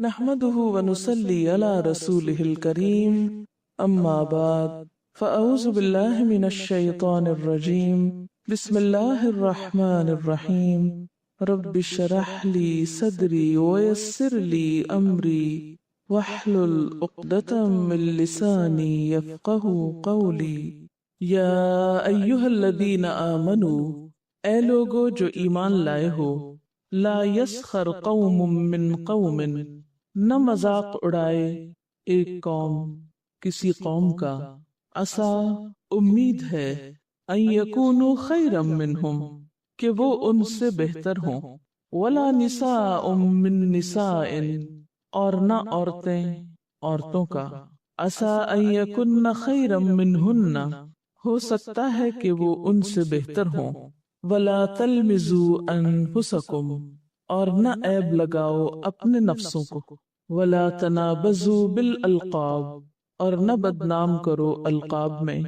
نحمده ونصلي على رسوله الكريم أما بعد فأعوذ بالله من الشيطان الرجيم بسم الله الرحمن الرحيم رب اشرح لي صدري ويسر لي أمري واحلل عقدة من لساني يفقهوا قولي یا ایھا الذین آمنوا، اے لوگو جو ایمان لائے ہو، لا یسخر قوم من قوم، نہ مذاق اڑائے ایک قوم کسی قوم کا، عسا امید ہے، ان یکونوا خیرا منہم کہ وہ ان سے بہتر ہوں، ولا نساء من نساء اور نہ عورتیں عورتوں کا، عسا ان یکن خیرا منہن ہو سکتا ہے کہ وہ ان سے بہتر ہوں، وَلَا تَلْمِزُوا أَنفُسَكُمْ اور نہ عیب لگاؤ اپنے نفسوں کو، وَلَا تَنَابَزُوا بِالْأَلْقَابِ اور نہ بدنام کرو القاب میں،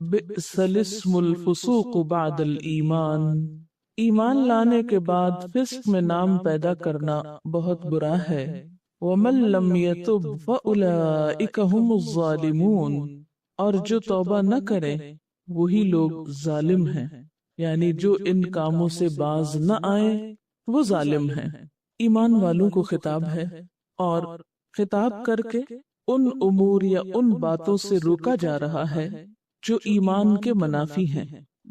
بِئْسَ الِاسْمُ الْفُسُوقُ بَعْدَ الْإِيمَانِ ایمان لانے کے بعد فسق میں نام پیدا کرنا بہت برا ہے، وَمَن لَّمْ يَتُبْ فَأُولَئِكَ هُمُ الظَّالِمُونَ اور جو توبہ نہ کرے وہی لوگ ظالم ہیں، یعنی جو ان کاموں سے باز نہ آئے وہ ظالم ہیں۔ ایمان والوں کو خطاب ہے اور خطاب کر کے ان امور یا ان باتوں سے روکا جا رہا ہے جو ایمان کے منافی ہیں،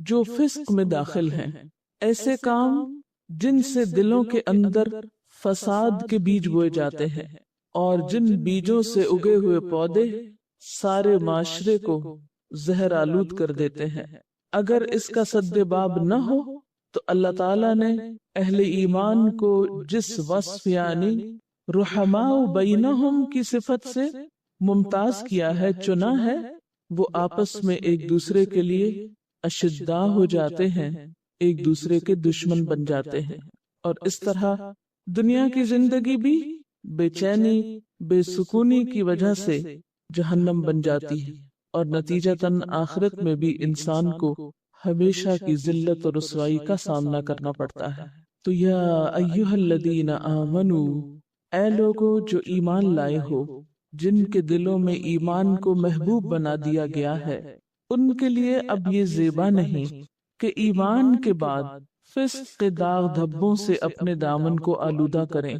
جو فسق میں داخل ہیں، ایسے کام جن سے دلوں کے اندر فساد کے بیج بوئے جاتے ہیں اور جن بیجوں سے اگے ہوئے پودے سارے معاشرے کو زہر آلود کر دیتے ہیں۔ اگر اس کا سد باب نہ ہو تو اللہ تعالیٰ نے اہل ایمان کو جس وصف یعنی رحماء بینہم کی صفت سے ممتاز کیا ہے، چنا ہے، وہ آپس میں ایک دوسرے کے لیے اشداء ہو جاتے ہیں، ایک دوسرے کے دشمن بن جاتے ہیں، اور اس طرح دنیا کی زندگی بھی بے چینی بے سکونی کی وجہ سے جہنم بن جاتی ہے، اور نتیجتاً آخرت میں بھی انسان کو ہمیشہ کی ذلت اور رسوائی کا سامنا کرنا پڑتا ہے۔ تو یا ایھا الذین آمنوا، اے لوگو جو ایمان لائے ہو، جن کے دلوں میں ایمان کو محبوب بنا دیا گیا ہے، ان کے لیے اب یہ زیبا نہیں کہ ایمان کے بعد فسق کے داغ دھبوں سے اپنے دامن کو آلودہ کریں،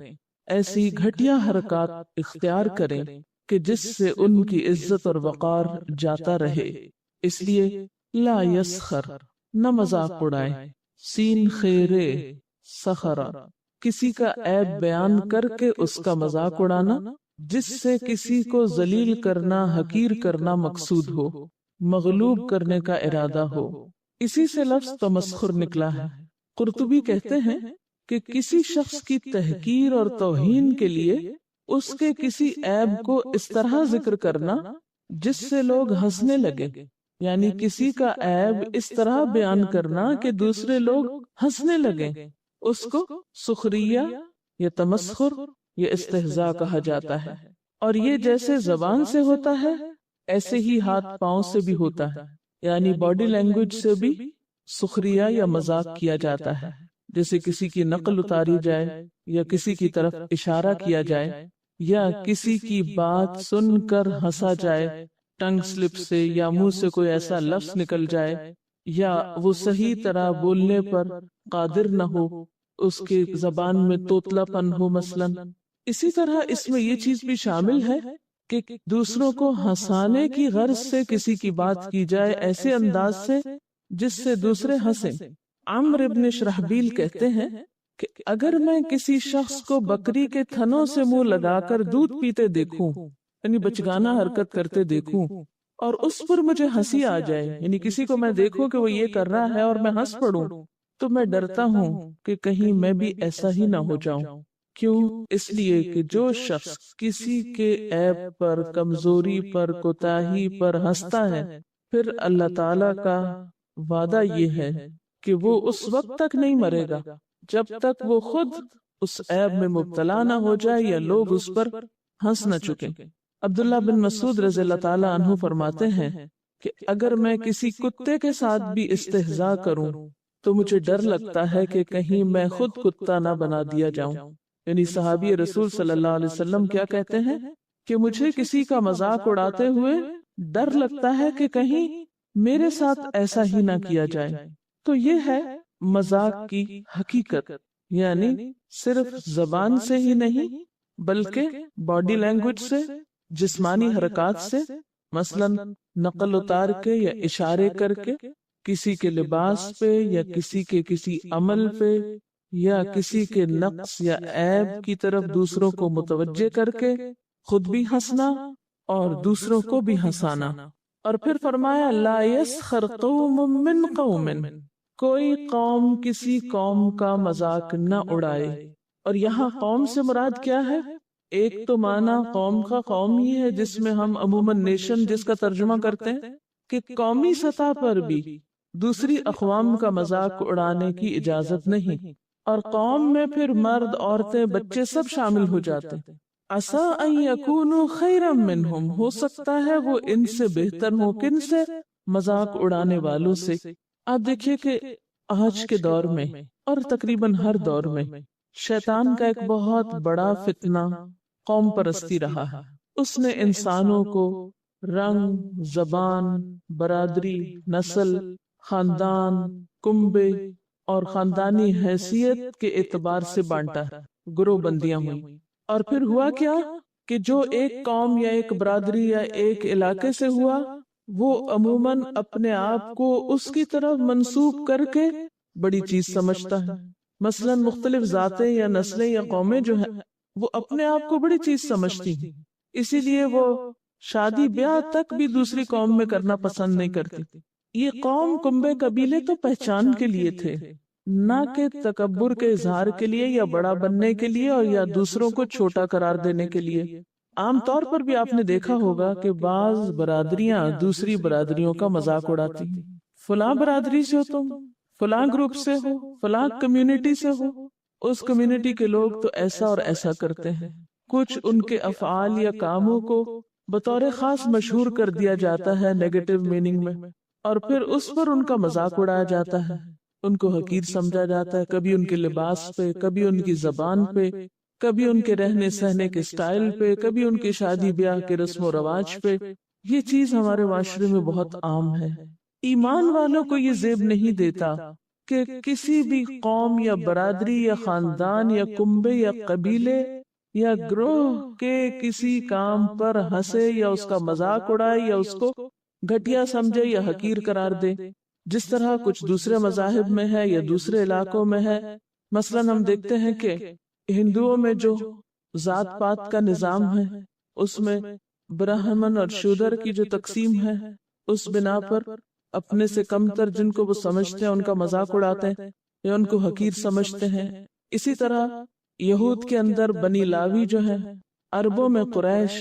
ایسی گھٹیا حرکات اختیار کریں کہ جس سے ان کی عزت اور وقار جاتا رہے، اس لیے لا یسخر نہ مذاق اڑائے، سین خیرے سخرا کسی کا عیب بیان کر کے اس کا مذاق اڑانا، جس سے کسی کو ذلیل کرنا حقیر کرنا مقصود ہو، مغلوب کرنے کا ارادہ ہو، اسی سے لفظ تمسخر نکلا ہے۔ قرطبی کہتے ہیں کہ کسی شخص کی تحقیر اور توہین کے لیے اس کے کسی عیب کو اس طرح ذکر کرنا جس سے لوگ ہنسنے لگے، یعنی کسی کا عیب اس طرح بیان کرنا کہ دوسرے لوگ ہنسنے لگے، اس کو سخریہ یا تمسخر یا استہزاء کہا جاتا ہے، اور یہ جیسے زبان سے ہوتا ہے ایسے ہی ہاتھ پاؤں سے بھی ہوتا ہے، یعنی باڈی لینگویج سے بھی سخریہ یا مذاق کیا جاتا ہے، جیسے کسی کی نقل اتاری جائے یا کسی کی طرف اشارہ کیا جائے یا کسی کی بات سن کر ہنسا جائے ٹنگ سلپ سے، یا منہ سے کوئی ایسا لفظ نکل جائے یا وہ صحیح طرح بولنے پر قادر نہ ہو، اس کے زبان میں توتلا پن ہو مثلا۔ اسی طرح اس میں یہ چیز بھی شامل ہے کہ دوسروں کو ہنسانے کی غرض سے کسی کی بات کی جائے ایسے انداز سے جس سے دوسرے ہنسیں۔ عمرو ابن شرحبیل کہتے ہیں کہ اگر میں کسی شخص کو بکری کے تھنوں سے منہ لگا کر دودھ پیتے دیکھوں، یعنی بچگانہ حرکت کرتے دیکھوں، اور اس پر مجھے ہنسی آ جائے، یعنی کسی کو میں دیکھوں کہ وہ یہ کر رہا ہے اور میں ہنس پڑوں، تو میں ڈرتا ہوں کہ کہیں میں بھی ایسا ہی نہ ہو جاؤں۔ کیوں؟ اس لیے کہ جو شخص کسی کے عیب پر، کمزوری پر، کوتاہی پر ہنستا ہے، پھر اللہ تعالی کا وعدہ یہ ہے کہ وہ اس وقت تک نہیں مرے گا جب تک وہ خود اس عیب میں مبتلا نہ ہو جائے یا لوگ اس پر ہنس نہ چکیں۔ عبداللہ بن مسعود رضی اللہ تعالی عنہ فرماتے ہیں کہ اگر میں کسی کتے کے ساتھ بھی استہزاء کروں تو مجھے ڈر لگتا ہے کہ کہیں میں خود کتا نہ بنا دیا جاؤں۔ یعنی صحابی رسول صلی اللہ علیہ وسلم کیا کہتے ہیں کہ مجھے کسی کا مذاق اڑاتے ہوئے ڈر لگتا ہے کہ کہیں میرے ساتھ ایسا ہی نہ کیا جائے۔ تو یہ ہے مذاق کی حقیقت، یعنی صرف زبان سے ہی نہیں بلکہ باڈی لینگویج سے، جسمانی حرکات سے، مثلا نقل اتار کے یا اشارے کر کے، کسی کے لباس پہ یا کسی کے کسی عمل پہ یا کسی کے نقص یا عیب کی طرف دوسروں کو متوجہ کر کے خود بھی ہنسنا اور دوسروں کو بھی ہنسانا۔ اور پھر فرمایا لا یسخر قوم من قوم، کوئی قوم کسی قوم کا مذاق نہ اڑائے۔ اور یہاں قوم سے مراد کیا ہے؟ ایک تو معنی قوم کا قوم ہی ہے جس میں ہم عموماً نیشن جس کا ترجمہ کرتے ہیں کہ قومی سطح پر بھی دوسری اقوام کا مذاق اڑانے کی اجازت نہیں، اور قوم میں پھر مرد، عورتیں، بچے سب شامل ہو جاتے ہیں۔ عسیٰ ان یکونوا خیرا منہم، ہو سکتا ہے وہ ان سے بہتر ہو، کن سے؟ مذاق اڑانے والوں سے۔ آپ دیکھیے کہ آج کے دور میں اور تقریباً ہر دور میں شیطان کا ایک بہت بڑا فتنہ قوم پرستی رہا ہے۔ اس نے انسانوں کو رنگ، زبان، برادری، نسل، خاندان، کنبے اور خاندانی حیثیت کے اعتبار سے بانٹا ہے، گروہ بندیاں ہوئی۔ اور پھر ہوا کیا کہ جو ایک قوم یا ایک برادری یا ایک علاقے سے ہوا وہ عموماً اپنے آپ کو اس کی طرف منسوب کر کے بڑی چیز سمجھتا ہے۔ مثلا مختلف ذاتیں یا نسلیں یا قومیں جو ہیں وہ اپنے آپ کو بڑی چیز سمجھتی ہیں، اسی لیے وہ شادی بیاہ تک بھی دوسری قوم میں کرنا پسند نہیں کرتی۔ یہ قوم، کنبے، قبیلے تو پہچان کے لیے تھے، نہ کہ تکبر کے اظہار کے لیے یا بڑا بننے کے لیے اور یا دوسروں کو چھوٹا قرار دینے کے لیے۔ عام طور پر بھی آپ نے دیکھا ہوگا کہ بعض برادریاں دوسری برادریوں کا مذاق اڑاتی ہیں، فلاں برادری سے ہو تم، فلاں گروپ سے ہو، فلاں کمیونٹی سے ہو، اس کمیونٹی کے لوگ تو ایسا اور ایسا کرتے ہیں۔ کچھ ان کے افعال یا کاموں کو بطور خاص مشہور کر دیا جاتا ہے نیگیٹو میننگ میں، اور پھر اس پر ان کا مذاق اڑایا جاتا ہے، ان کو حقیر سمجھا جاتا ہے، کبھی ان کے لباس پہ، کبھی ان کی زبان پہ، کبھی ان کے رہنے سہنے کے سٹائل پہ، کبھی ان کے شادی بیاہ کے رسم و رواج پہ۔ یہ چیز ہمارے معاشرے میں بہت عام ہے۔ ایمان والوں کو یہ زیب نہیں دیتا کہ کسی بھی قوم یا برادری یا خاندان یا کنبے یا قبیلے یا گروہ کے کسی کام پر ہنسے یا اس کا مذاق اڑائے یا اس کو گھٹیا سمجھے یا حقیر قرار دے، جس طرح کچھ دوسرے مذاہب میں ہے یا دوسرے علاقوں میں ہے۔ مثلا ہم دیکھتے ہیں کہ ہندوؤں میں جو ذات پات کا نظام ہے اس میں برہمن اور شودر کی جو تقسیم ہے، اس بنا پر اپنے سے کم تر جن کو وہ سمجھتے ہیں ان کا مذاق اڑاتے ہیں یا ان کو حقیر سمجھتے ہیں۔ اسی طرح یہود کے اندر بنی لاوی جو ہے، عربوں میں قریش،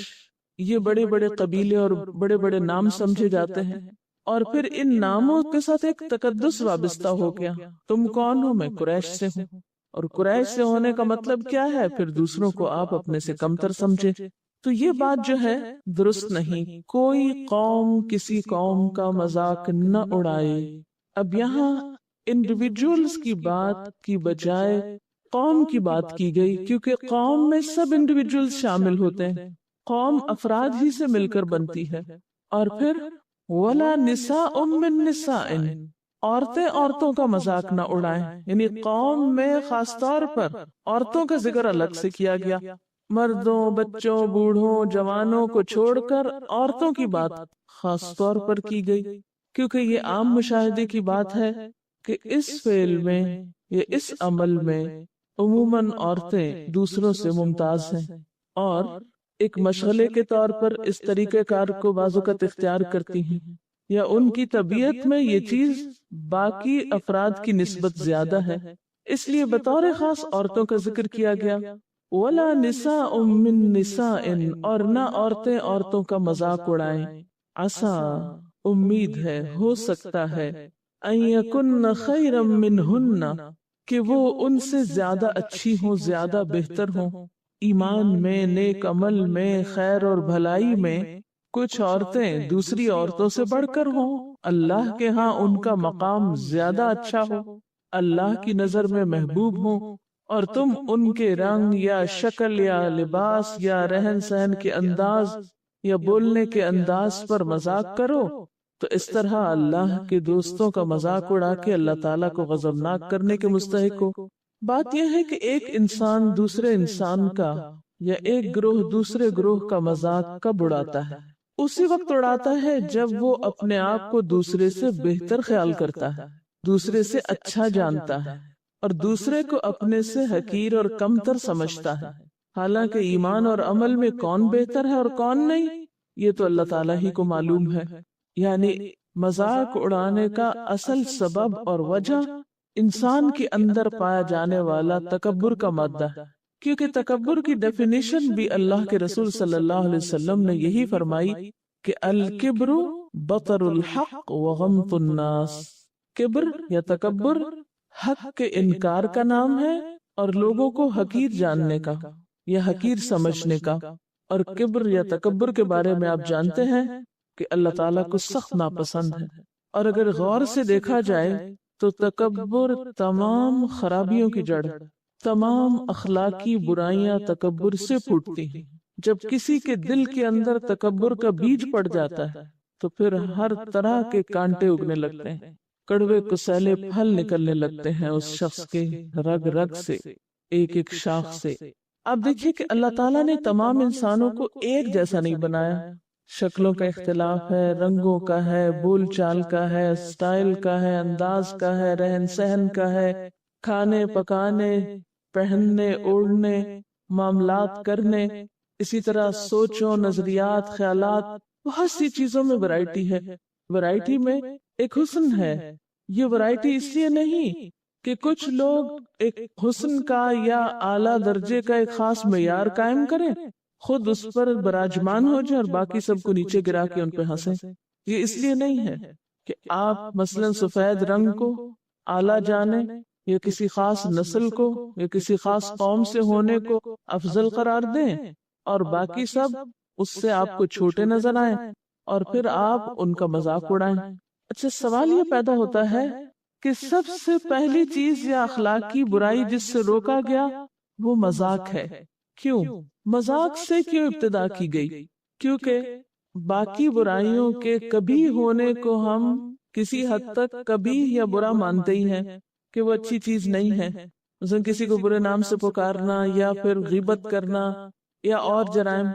یہ بڑے بڑے قبیلے اور بڑے بڑے نام سمجھے جاتے ہیں، اور پھر ان ناموں کے ساتھ ایک تقدس وابستہ ہو گیا۔ تم کون ہو؟ میں قریش سے ہوں، اور قریش سے ہونے کا مطلب کیا ہے؟ پھر دوسروں کو آپ اپنے سے کمتر سمجھے۔ تو یہ بات جو ہے درست نہیں، کوئی قوم کسی قوم کا مذاق نہ اڑائے۔ اب یہاں انڈیویجولز کی بات کی بجائے قوم کی بات کی گئی، کیونکہ قوم میں سب انڈیویجولز شامل ہوتے ہیں، قوم افراد ہی سے مل کر بنتی ہے۔ اور پھر وَلَا نِسَاءٌ مِّن نِسَاءٍ، عورتیں عورتوں کا مذاق نہ اڑائیں، یعنی قوم میں خاص طور پر عورتوں کا ذکر الگ سے کیا گیا، مردوں، بچوں، بوڑھوں، جوانوں کو چھوڑ کر عورتوں کی بات خاص طور پر کی گئی، کیونکہ یہ عام مشاہدے کی بات ہے کہ اس فعل میں یا اس عمل میں عموماً عورتیں دوسروں سے ممتاز ہیں، اور ایک مشغلے کے طور پر اس طریقہ کار کو بعض اوقات اختیار کرتی ہیں، یا ان کی طبیعت میں یہ چیز باقی افراد کی نسبت زیادہ ہے، اس لیے بطور خاص عورتوں کا ذکر کیا گیا۔ وَلَا نِسَاءٌ مِّن نِسَاءٍ، اور نہ عورتیں عورتوں کا مذاق اڑائیں۔ عسیٰ، امید ہے، ہو سکتا ہے، أَن يَكُنَّ خَيْرًا مِّنْهُنَّ، کہ وہ ان سے زیادہ اچھی ہوں، زیادہ بہتر ہوں، ایمان میں، نیک عمل میں، خیر اور بھلائی میں۔ کچھ عورتیں دوسری عورتوں سے بڑھ کر ہوں، اللہ کے ہاں ان کا مقام زیادہ اچھا ہو، اللہ کی نظر میں محبوب ہوں، اور تم ان کے رنگ یا شکل یا لباس یا رہن سہن کے انداز یا بولنے کے انداز پر مذاق کرو تو اس طرح اللہ کے دوستوں کا مذاق اڑا کے اللہ تعالیٰ کو غضبناک کرنے کے مستحق ہو۔ بات یہ ہے کہ ایک انسان دوسرے انسان کا یا ایک گروہ دوسرے گروہ کا مذاق کب اڑاتا ہے؟ اسی وقت اڑاتا ہے جب وہ اپنے آپ کو دوسرے سے بہتر خیال کرتا ہے، دوسرے سے اچھا جانتا ہے اور دوسرے کو اپنے سے حقیر اور کمتر سمجھتا ہے۔ حالانکہ ایمان اور عمل میں کون بہتر ہے اور کون نہیں، یہ تو اللہ تعالیٰ ہی کو معلوم ہے۔ یعنی مذاق اڑانے کا اصل سبب اور وجہ انسان کے اندر پایا جانے والا تکبر کا مادہ ہے، کیونکہ تکبر کی ڈیفینیشن بھی اللہ کے رسول صلی اللہ علیہ وسلم نے یہی فرمائی کہ الکبر بطر الحق وغمط الناس۔ کبر یا تکبر حق کے انکار کا نام ہے اور لوگوں کو حقیر جاننے کا یا حقیر سمجھنے کا۔ اور کبر یا تکبر کے بارے میں آپ جانتے ہیں کہ اللہ تعالیٰ کو سخت ناپسند ہے، اور اگر غور سے دیکھا جائے تو تکبر تمام خرابیوں کی جڑ، تمام اخلاقی برائیاں تکبر سے پھوٹتی ہیں۔ جب کسی کے دل کے اندر تکبر کا بیج پڑ جاتا ہے تو پھر ہر طرح کے کانٹے اگنے لگتے ہیں، کڑوے کسیلے پھل نکلنے لگتے ہیں اس شخص کے رگ رگ سے، ایک ایک شاخ سے۔ آپ دیکھیے کہ اللہ تعالیٰ نے تمام انسانوں کو ایک جیسا نہیں بنایا، شکلوں کا اختلاف ہے، رنگوں کا ہے، بول چال کا ہے، سٹائل کا ہے، انداز کا ہے، رہن سہن کا ہے، کھانے پکانے، پہننے اوڑھنے، معاملات کرنے، اسی طرح سوچوں، نظریات، خیالات، بہت سی چیزوں میں ورائٹی ہے۔ ورائٹی میں ایک حسن ہے۔ یہ ورائٹی اس لیے نہیں کہ کچھ لوگ ایک حسن کا یا اعلیٰ درجے کا ایک خاص معیار قائم کریں، خود اس پر براجمان ہو جائے اور باقی سب کو نیچے گرا کے ان پہ ہنسیں۔ یہ اس لیے نہیں ہے کہ آپ مثلا سفید رنگ کو اعلیٰ جانیں یا کسی خاص نسل کو یا کسی خاص قوم سے ہونے کو افضل قرار دیں اور باقی سب اس سے آپ کو چھوٹے نظر آئیں اور پھر آپ ان کا مذاق اڑائیں۔ اچھا، سوال یہ پیدا ہوتا ہے کہ سب سے پہلی چیز یا اخلاقی برائی جس سے روکا گیا وہ مذاق ہے۔ کیوں؟ مذاق سے کیوں ابتدا کی گئی؟ کیونکہ باقی برائیوں کے کبھی ہونے کو ہم کسی حد تک کبھی یا برا مانتے ہی ہیں کہ وہ اچھی چیز نہیں ہے، مثلا کسی کو برے نام سے پکارنا یا پھر غیبت کرنا یا اور جرائم،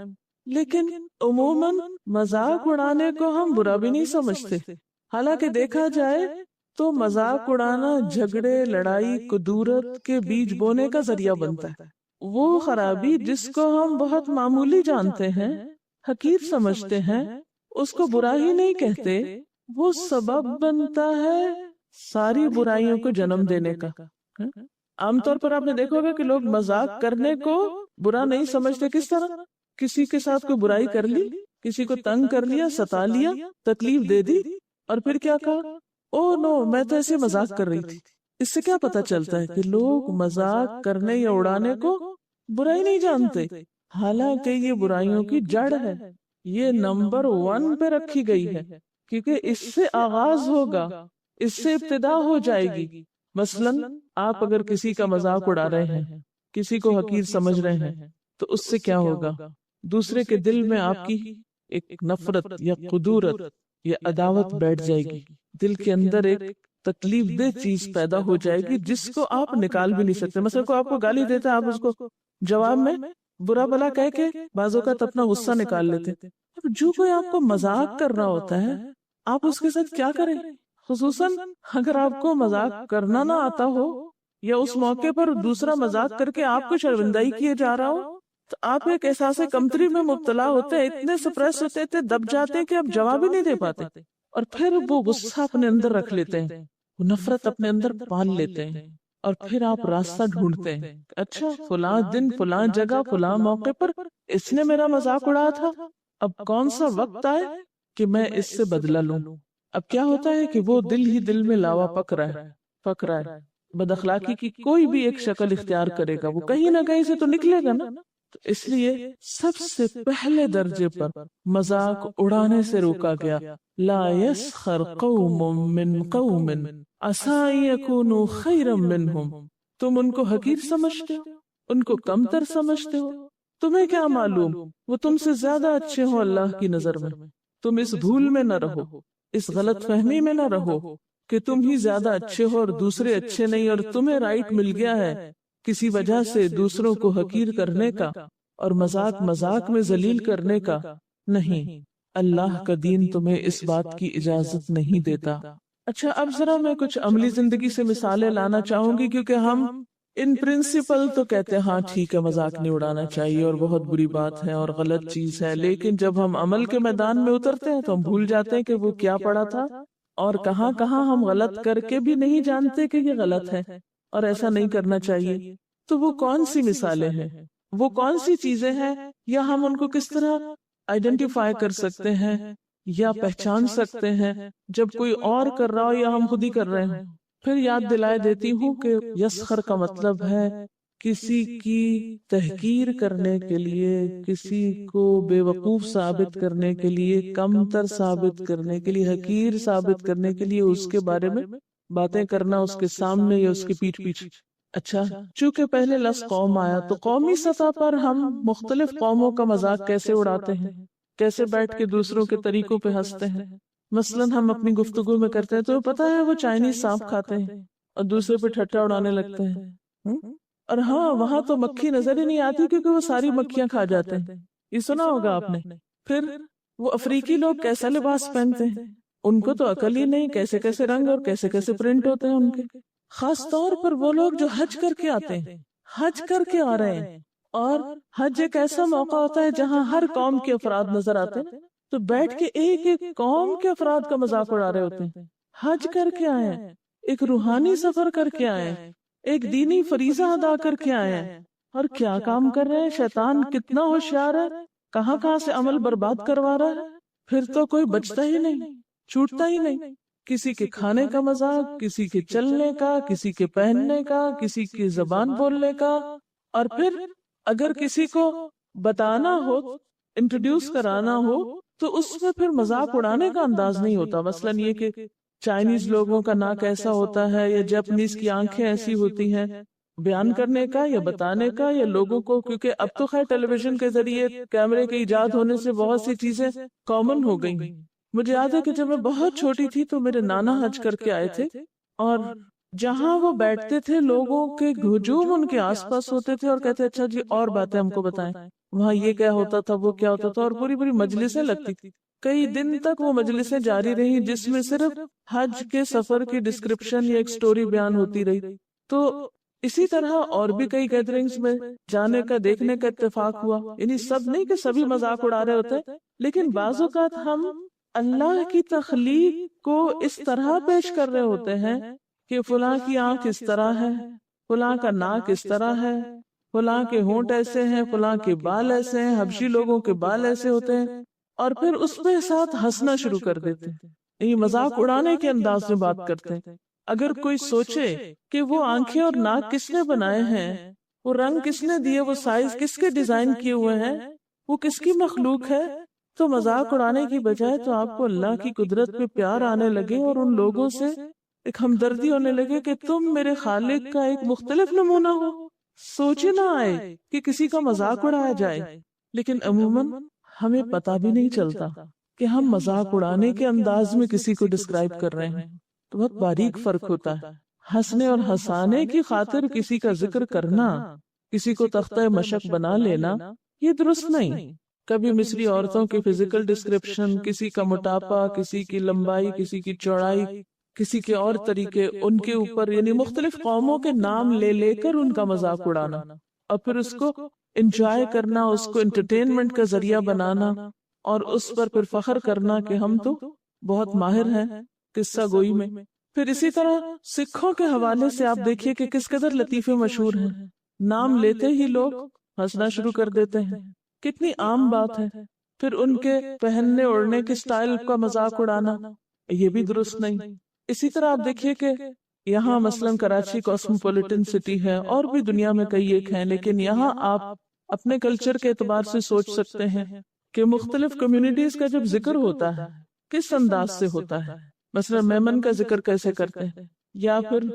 لیکن عموماً مذاق اڑانے کو ہم برا بھی نہیں سمجھتے۔ حالانکہ دیکھا جائے تو مذاق اڑانا جھگڑے، لڑائی، کدورت کے بیج بونے کا ذریعہ بنتا ہے۔ وہ خرابی جس کو ہم بہت معمولی جانتے ہیں، حقیر سمجھتے ہیں، اس کو برا ہی نہیں کہتے، وہ سبب بنتا ہے ساری برائیوں کو جنم دینے کا۔ عام طور پر آپ نے دیکھا ہوگا کہ لوگ مذاق کرنے کو برا نہیں سمجھتے۔ کس طرح؟ کسی کے ساتھ کوئی برائی کر لی، کسی کو تنگ کر لیا، ستا لیا، تکلیف دے دی، اور پھر کیا کہا؟ او نو، میں تو ایسے مذاق کر رہی تھی۔ اس سے کیا پتا چلتا ہے کہ لوگ مذاق کرنے یا اڑانے کو برائی نہیں جانتے، حالانکہ یہ برائیوں کی جڑ ہے، یہ نمبر 1 پہ رکھی گئی ہے، کیونکہ اس سے آغاز ہوگا، اس سے ابتدا ہو جائے گی۔ مثلا آپ اگر کسی کا مذاق اڑا رہے ہیں، کسی کو حقیر سمجھ رہے ہیں، تو اس سے کیا ہوگا؟ دوسرے کے دل میں آپ کی ایک نفرت یا قدورت یا عداوت بیٹھ جائے گی، دل کے اندر ایک تکلیف دہ چیز پیدا ہو جائے گی جس کو آپ نکال بھی نہیں سکتے۔ مثلا کوئی آپ کو گالی دیتا ہے، آپ اس کو جواب میں برا بھلا کہہ کے بعض اوقات اپنا غصہ نکال لیتے۔ جو کوئی آپ کو مذاق کر رہا ہوتا ہے، آپ اس کے ساتھ کیا کریں؟ خصوصاً اگر آپ کو مذاق کرنا نہ آتا ہو یا اس موقع پر دوسرا مذاق کر کے آپ کو شرمندائی کیے جا رہا ہو، تو آپ ایک احساس کمتری میں مبتلا ہوتے ہیں، اتنے سپریس ہوتے، اتنے دب جاتے ہیں کہ آپ جواب ہی نہیں دے پاتے، اور پھر وہ غصہ اپنے اندر رکھ لیتے ہیں، وہ نفرت اپنے اندر پال لیتے ہیں، اور پھر آپ راستہ ڈھونڈتے ہیں، اچھا فلاں دن فلاں جگہ فلاں موقع پر اس نے میرا مذاق اڑایا تھا، اب کون سا وقت آئے کہ میں اس سے بدلہ لوں۔ اب کیا ہوتا ہے کہ وہ دل ہی دل میں لاوا پک رہا ہے۔ بد اخلاقی کی کوئی بھی ایک شکل اختیار کرے گا، وہ کہیں نہ کہیں سے تو نکلے گا نا۔ تو اس لیے سب سے پہلے درجے پر مذاق اڑانے سے روکا گیا۔ لا يسخر قوم من قوم عسى ان يكونوا خيرا منهم، تم ان کو حقیر سمجھتے ہو، ان کو کمتر سمجھتے ہو؟ تمہیں کیا معلوم وہ تم سے زیادہ اچھے ہو اللہ کی نظر میں۔ تم اس بھول میں نہ رہو، اس غلط فہمی میں نہ رہو کہ تم ہی زیادہ اچھے ہو اور دوسرے اچھے نہیں، اور تمہیں رائٹ مل گیا ہے کسی وجہ سے دوسروں کو حقیر کرنے کا اور مذاق مذاق میں ذلیل کرنے کا۔ نہیں، اللہ کا دین تمہیں اس بات کی اجازت نہیں دیتا۔ اچھا، اب ذرا میں کچھ عملی زندگی سے مثالیں لانا چاہوں گی، کیونکہ ہم ان پرنسپل تو کہتے ہیں ہاں ٹھیک ہے مذاق نہیں اڑانا چاہیے اور بہت بری بات ہے اور غلط چیز ہے، لیکن جب ہم عمل کے میدان میں اترتے ہیں تو ہم بھول جاتے ہیں کہ وہ کیا پڑھا تھا اور کہاں کہاں ہم غلط کر کے بھی نہیں جانتے کہ یہ غلط ہے اور ایسا نہیں کرنا چاہیے۔ تو وہ کون سی مثالیں ہیں، وہ کون سی چیزیں ہیں، یا ہم ان کو کس طرح آئیڈینٹیفائی کر سکتے ہیں یا پہچان سکتے ہیں جب کوئی اور کر رہا ہو یا ہم خود ہی کر رہے ہیں؟ پھر یاد دلائے دیتی ہوں کہ یسخر کا مطلب ہے کسی کی تحقیر کرنے کے لیے، کسی کو بے وقوف ثابت کرنے کے لیے، کمتر ثابت کرنے کے لیے، حقیر ثابت کرنے کے لیے اس کے بارے میں باتیں کرنا اس کے سامنے یا اس کی پیٹھ پیچھے۔ اچھا، چونکہ پہلے لفظ قوم آیا تو قومی سطح پر ہم مختلف قوموں کا مذاق کیسے اڑاتے ہیں، کیسے بیٹھ کے دوسروں کے طریقوں پہ ہنستے ہیں۔ مثلاً ہم اپنی گفتگو میں کرتے ہیں تو پتہ ہے وہ چائنیز سانپ کھاتے ہیں اور دوسرے پہ ٹھٹا اڑانے لگتے ہیں، اور ہاں وہاں تو مکھی نظر ہی نہیں آتی کیونکہ وہ ساری مکھیاں کھا جاتے ہیں، یہ سنا ہوگا آپ نے۔ پھر وہ افریقی لوگ کیسا لباس پہنتے ہیں، ان کو تو عقل ہی نہیں، کیسے کیسے رنگ اور کیسے کیسے پرنٹ ہوتے ہیں ان کے۔ خاص طور پر وہ لوگ جو حج کر کے آتے ہیں، حج کر کے آ رہے ہیں، اور حج ایک ایسا موقع ہوتا ہے جہاں ہر قوم کے افراد نظر آتے ہیں، تو بیٹھ کے ایک ایک قوم کے افراد کا مذاق اڑا رہے ہوتے ہیں۔ حج کر کے آئے ہیں، ایک روحانی سفر کر کے آئے ہیں، ایک دینی فریضہ ادا کر کے آئے ہیں، اور کیا کام کر رہے ہیں؟ شیطان کتنا ہوشیار ہے، کہاں کہاں سے عمل برباد کروا رہا ہے۔ پھر تو کوئی بچتا ہی نہیں، چھوٹتا ہی نہیں۔ کسی کے کھانے کا مذاق، کسی کے چلنے کا، کسی کے پہننے کا، کسی کی زبان بولنے کا، اور پھر اگر کسی کو بتانا ہو، انٹروڈیوس کرانا ہو، تو اس میں پھر مذاق اڑانے کا انداز نہیں ہوتا۔ مثلاً یہ کہ چائنیز لوگوں کا ناک ایسا ہوتا ہے یا جاپنیز کی آنکھیں ایسی ہوتی ہیں، بیان کرنے کا یا بتانے کا یا لوگوں کو، کیونکہ اب تو خیر ٹیلی ویژن کے ذریعے کیمرے کے ایجاد ہونے سے بہت سی چیزیں کامن ہو گئی ہیں۔ مجھے یاد ہے کہ جب میں بہت چھوٹی تھی تو میرے نانا حج کر کے آئے تھے، اور جہاں وہ بیٹھتے تھے لوگوں کے ہجوم ان کے آس پاس ہوتے تھے اور کہتے اچھا جی اور باتیں ہم کو بتائیں، وہاں یہ کیا ہوتا تھا، وہ کیا ہوتا تھا، اور پوری پوری مجلسیں لگتی تھی۔ کئی دن تک وہ مجلسیں جاری رہی جس میں صرف حج کے سفر کی ڈسکرپشن یا ایک سٹوری بیان ہوتی رہی۔ تو اسی طرح اور بھی کئی گیدرنگز میں جانے کا، دیکھنے کا اتفاق ہوا، یعنی سب نہیں کہ سبھی مذاق اڑا رہے ہوتے، لیکن بعض اوقات ہم اللہ کی تخلیق کو اس طرح پیش کر رہے ہوتے ہیں کہ فلاں کی آنکھ اس طرح ہے، فلاں کا ناک اس طرح ہے، فلاں کے ہونٹ ایسے ہیں، فلاں کے بال ایسے ہیں، حبشی لوگوں کے بال ایسے ہوتے ہیں، اور پھر اس کے ساتھ ہنسنا شروع کر دیتے ہیں، یہ مذاق اڑانے کے انداز میں بات کرتے ہیں۔ اگر کوئی سوچے کہ وہ آنکھیں اور ناک کس نے بنائے ہیں، وہ رنگ کس نے دیے، وہ سائز کس کے ڈیزائن کیے ہوئے ہیں، وہ کس کی مخلوق ہے، تو مذاق اڑانے کی بجائے تو آپ کو اللہ کی قدرت پہ پیار آنے لگے اور ان لوگوں سے ایک ہمدردی ہونے لگے کہ تم میرے خالق کا ایک مختلف نمونہ ہو۔ سوچے نہ آئے کہ کسی کا مذاق اڑایا جائے، لیکن عموماً ہمیں پتہ بھی نہیں چلتا کہ ہم مذاق اڑانے کے انداز میں کسی کو ڈسکرائب کر رہے ہیں۔ تو بہت باریک فرق ہوتا ہے۔ ہنسنے اور ہنسانے کی خاطر کسی کا ذکر کرنا، کسی کو تختہ مشق بنا لینا، یہ درست نہیں۔ کبھی مصری عورتوں کی فزیکل ڈسکرپشن، کسی کا موٹاپا، کسی کی لمبائی، کسی کی چوڑائی، کسی کے اور طریقے، ان کے اوپر یعنی مختلف قوموں کے نام لے لے کر ان کا مذاق اڑانا، اور پھر اس کو انجوائے کرنا، اس کو انٹرٹینمنٹ کا ذریعہ بنانا، اور اس پر پھر فخر کرنا کہ ہم تو بہت ماہر ہیں قصہ گوئی میں۔ پھر اسی طرح سکھوں کے حوالے سے آپ دیکھیے کہ کس قدر لطیفے مشہور ہیں، نام لیتے ہی لوگ ہنسنا شروع کر دیتے ہیں، کتنی عام بات ہے۔ پھر ان کے پہننے اوڑھنے کے سٹائل کا مذاق اڑانا، یہ بھی درست نہیں۔ اسی طرح آپ دیکھیے کہ یہاں مثلاً کراچی کاسموپولیٹن سٹی ہے، اور بھی دنیا میں کئی ایک ہیں، لیکن یہاں آپ اپنے کلچر کے اعتبار سے سوچ سکتے ہیں کہ مختلف کمیونٹیز کا جب ذکر ہوتا ہے کس انداز سے ہوتا ہے۔ مثلا میمن کا ذکر کیسے کرتے ہیں، یا پھر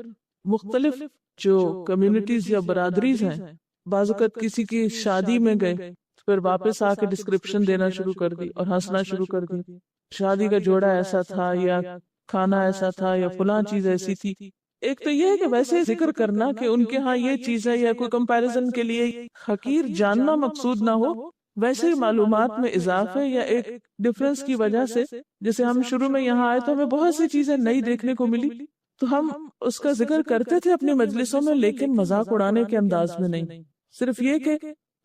مختلف جو کمیونٹیز یا برادریز ہیں، بعض اوقات کسی کی شادی میں گئے پھر واپس آ کے ڈسکرپشن دینا شروع کر دی اور ہنسنا شروع کر دی، شادی کا جوڑا ایسا تھا یا کھانا ایسا تھا یا فلاں چیز ایسی تھی۔ ایک تو یہ ہے کہ ویسے ذکر کرنا کہ ان کے ہاں یہ چیز ہے، یا کوئی کمپیریزن کے لیے حقیر جاننا مقصود نہ ہو، ویسے معلومات میں اضافے یا ایک ڈفرنس کی وجہ سے، جیسے ہم شروع میں یہاں آئے تو ہمیں بہت سی چیزیں نئی دیکھنے کو ملی، تو ہم اس کا ذکر کرتے تھے اپنی مجلسوں میں، لیکن مذاق اڑانے کے انداز میں نہیں، صرف یہ کہ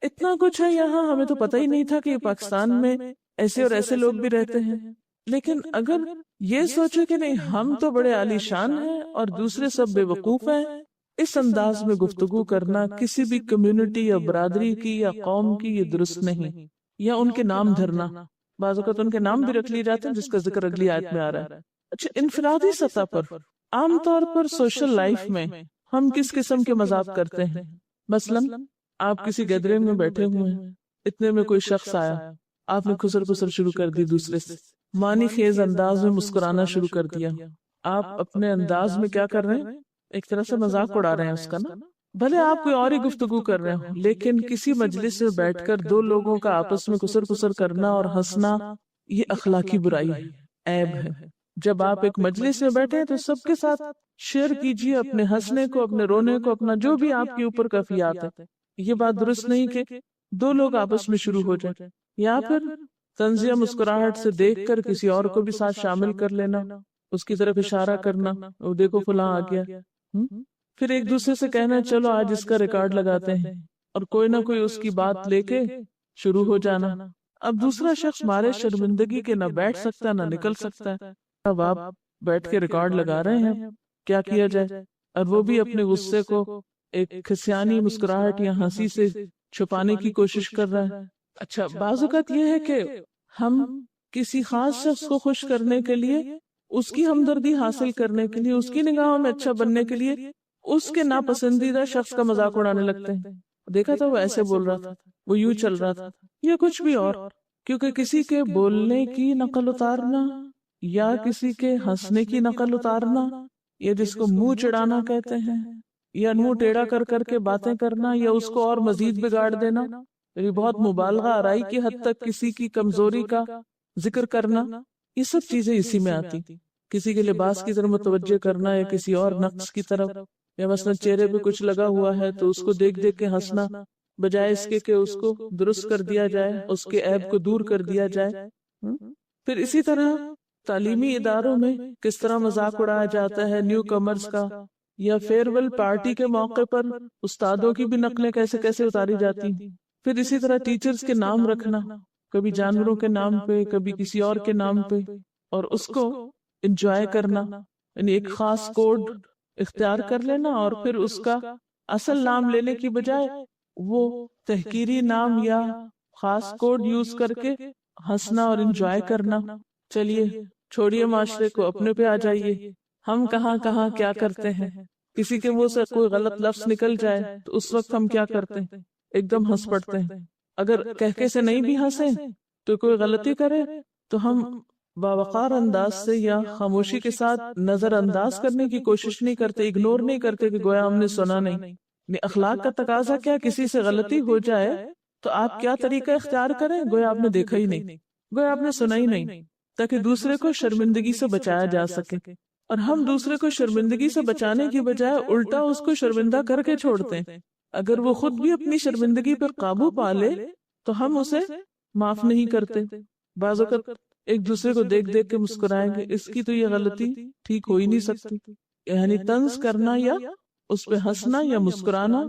اتنا کچھ ہے یہاں، ہمیں تو پتہ ہی نہیں تھا کہ پاکستان میں ایسے اور ایسے لوگ بھی رہتے ہیں۔ لیکن اگر یہ سوچے کہ نہیں ہم تو بڑے عالی شان ہیں اور دوسرے سب بے وقوف ہیں، اس انداز میں گفتگو کرنا کسی بھی کمیونٹی یا برادری کی یا قوم کی یہ درست نہیں، یا ان کے نام دھرنا، بعض اوقات ان کے نام بھی رکھ لیے جاتے ہیں جس کا ذکر اگلی آیت میں آ رہا ہے۔ اچھا، انفرادی سطح پر عام طور پر سوشل لائف میں ہم کس قسم کے مذاق کرتے ہیں؟ مثلاً آپ کسی گیدرنگ میں بیٹھے ہوئے ہیں، اتنے میں کوئی شخص آیا، آپ نے خسر پسر شروع کر دی، دوسرے سے معنی خیز انداز میں مسکرانا شروع کر دیا، آپ اپنے انداز میں کیا کر رہے ہیں؟ ایک طرح سے مذاق اڑا رہے ہیں اس کا نا، بھلے آپ کوئی اور ہی گفتگو کر رہے ہوں، لیکن کسی مجلس میں بیٹھ کر دو لوگوں کا آپس میں خسر پسر کرنا اور ہنسنا یہ اخلاقی برائی ہے، عیب ہے۔ جب آپ ایک مجلس میں بیٹھے تو سب کے ساتھ شیئر کیجئے اپنے ہنسنے کو، اپنے رونے کو، اپنا جو بھی آپ کے اوپر کیفیات ہے۔ یہ بات درست نہیں کہ دو لوگ آپس میں شروع ہو جائیں، یا پھر طنزیہ مسکراہٹ سے دیکھ کر کسی اور کو بھی ساتھ شامل کر لینا، اس کی طرف اشارہ کرنا، وہ دیکھو فلاں آ گیا، پھر ایک دوسرے سے کہنا چلو آج اس کا ریکارڈ لگاتے ہیں، اور کوئی نہ کوئی اس کی بات لے کے شروع ہو جانا۔ اب دوسرا شخص مارے شرمندگی کے نہ بیٹھ سکتا نہ نکل سکتا ہے، اب آپ بیٹھ کے ریکارڈ لگا رہے ہیں، کیا کیا جائے؟ اور وہ بھی اپنے غصے کو ایک کھسیانی مسکراہٹ یا ہنسی سے چھپانے کی کوشش کر رہا ہے۔ اچھا، بعض اوقات یہ ہے کہ ہم کسی خاص شخص کو خوش کرنے کے لیے، اس کی ہمدردی حاصل کرنے کے لیے، اس کی نگاہوں میں اچھا بننے کے لیے اس کے ناپسندیدہ شخص کا مذاق اڑانے لگتے ہیں۔ دیکھا تھا وہ ایسے بول رہا تھا، وہ یوں چل رہا تھا، یا کچھ بھی اور، کیونکہ کسی کے بولنے کی نقل اتارنا یا کسی کے ہنسنے کی نقل اتارنا، یا جس کو منہ چڑھانا کہتے ہیں، یا منہ ٹیڑھا کر کر کے باتیں کرنا، یا اس کو اور مزید بگاڑ دینا، یعنی بہت مبالغہ آرائی کی حد تک کسی کی کمزوری کا ذکر کرنا، یہ سب چیزیں اسی میں آتی۔ کسی کے لباس کی طرف متوجہ کرنا یا کسی اور نقص کی طرف، یا مثلا چہرے پہ کچھ لگا ہوا ہے تو اس کو دیکھ دیکھ کے ہنسنا، بجائے اس کے کہ اس کو درست کر دیا جائے، اس کے عیب کو دور کر دیا جائے۔ پھر اسی طرح تعلیمی اداروں میں کس طرح مذاق اڑایا جاتا ہے نیو کمرز کا، یا فیئرویل پارٹی کے موقع پر استادوں کی بھی نقلیں کیسے کیسے اتاری جاتی ہیں۔ پھر اسی طرح ٹیچرز کے نام رکھنا، کبھی جانوروں کے نام پہ، کبھی کسی اور کے نام پہ، اور اس کو انجوائے کرنا، یعنی ایک خاص کوڈ اختیار کر لینا، اور پھر اس کا اصل نام لینے کی بجائے وہ تحقیری نام یا خاص کوڈ یوز کر کے ہنسنا اور انجوائے کرنا۔ چلیے چھوڑیے معاشرے کو، اپنے پہ آ جائیے، ہم کہاں کہاں کیا کرتے ہیں۔ کسی کے منہ سے کوئی غلط لفظ نکل جائے تو اس وقت ہم کیا کرتے ہیں؟ ایک دم ہنس پڑتے ہیں۔ اگر کہکے سے نہیں بھی ہنسے تو کوئی غلطی کرے تو ہم باوقار انداز سے یا خاموشی کے ساتھ نظر انداز کرنے کی کوشش نہیں کرتے، اگنور نہیں کرتے کہ گویا ہم نے سنا نہیں۔ اخلاق کا تقاضا کیا، کسی سے غلطی ہو جائے تو آپ کیا طریقہ اختیار کریں، گویا آپ نے دیکھا ہی نہیں، گویا آپ نے سنا ہی نہیں، تاکہ دوسرے کو شرمندگی سے بچایا جا سکے۔ اور ہم دوسرے کو شرمندگی سے بچانے کی بجائے الٹا اس کو شرمندہ کر کے چھوڑتے ہیں۔ اگر وہ خود بھی اپنی شرمندگی پر قابو پا لے تو ہم اسے معاف نہیں کرتے۔ بعض اوقات ایک دوسرے کو دیکھ دیکھ کے مسکرائیں گے، اس کی تو یہ غلطی ٹھیک ہو ہی نہیں سکتی، یعنی طنز کرنا یا اس پہ ہنسنا یا مسکرانا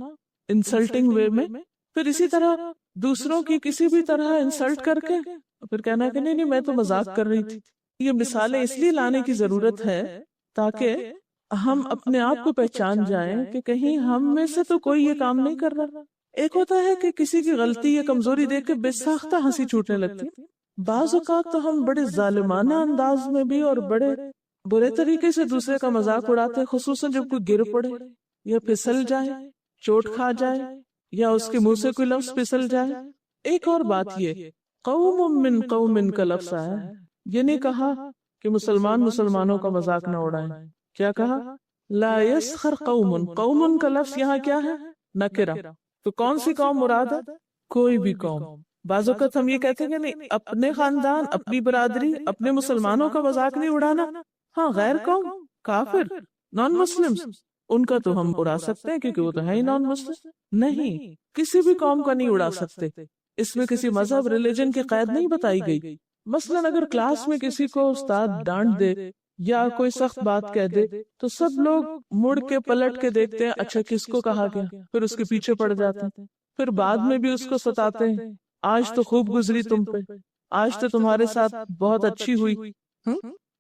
انسلٹنگ وے میں۔ پھر اسی طرح دوسروں کی کسی بھی طرح انسلٹ کر کے پھر کہنا کہ نہیں میں تو مذاق کر رہی تھی۔ یہ مثالیں اس لیے لانے کی ضرورت ہے تاکہ ہم اپنے آپ کو پہچان جائیں کہ کہیں ہم میں سے تو کوئی یہ کام نہیں کر رہا۔ ایک ہوتا ہے کہ کسی کی غلطی یا کمزوری دیکھ کے بے ساختہ ہنسی چھوٹنے لگتی، بعض اوقات تو ہم بڑے ظالمانہ انداز میں بھی اور بڑے برے طریقے سے دوسرے کا مذاق اڑاتے، خصوصاً جب کوئی گر پڑے یا پھسل جائے، چوٹ کھا جائے، یا اس کے منہ سے کوئی لفظ پھسل جائے۔ ایک اور بات یہ قوم من قوم کا لفظ آیا، یہ نہیں کہا کہ مسلمان مسلمانوں کا مذاق نہ اڑائیں، کیا کہا لا یسخر قوم، قوم کا لفظ یہاں کیا ہے؟ نکرہ. تو کون سی قوم مراد ہے؟ کوئی بھی قوم. بعض اوقات ہم یہ کہتے ہیں کہ نہیں، اپنے خاندان، اپنی برادری، اپنے مسلمانوں کا مذاق نہیں اڑانا. ہاں، غیر قوم، کافر، نان مسلمز، ان کا تو ہم اڑا سکتے ہیں کیونکہ وہ تو ہے ہی نان مسلم. نہیں، کسی بھی قوم کا نہیں اڑا سکتے. اس میں کسی مذہب، ریلیجن کی قید نہیں بتائی گئی. مثلاً اگر کلاس میں کسی کو استاد ڈانٹ دے یا کوئی سخت بات کہہ دے تو سب لوگ مڑ کے پلٹ کے دیکھتے ہیں، اچھا کس کو کہا گیا، پھر اس کے پیچھے پڑ جاتے ہیں، پھر بعد میں بھی اس کو ستاتے ہیں. آج تو خوب گزری تم پہ، آج تو تمہارے ساتھ بہت اچھی ہوئی.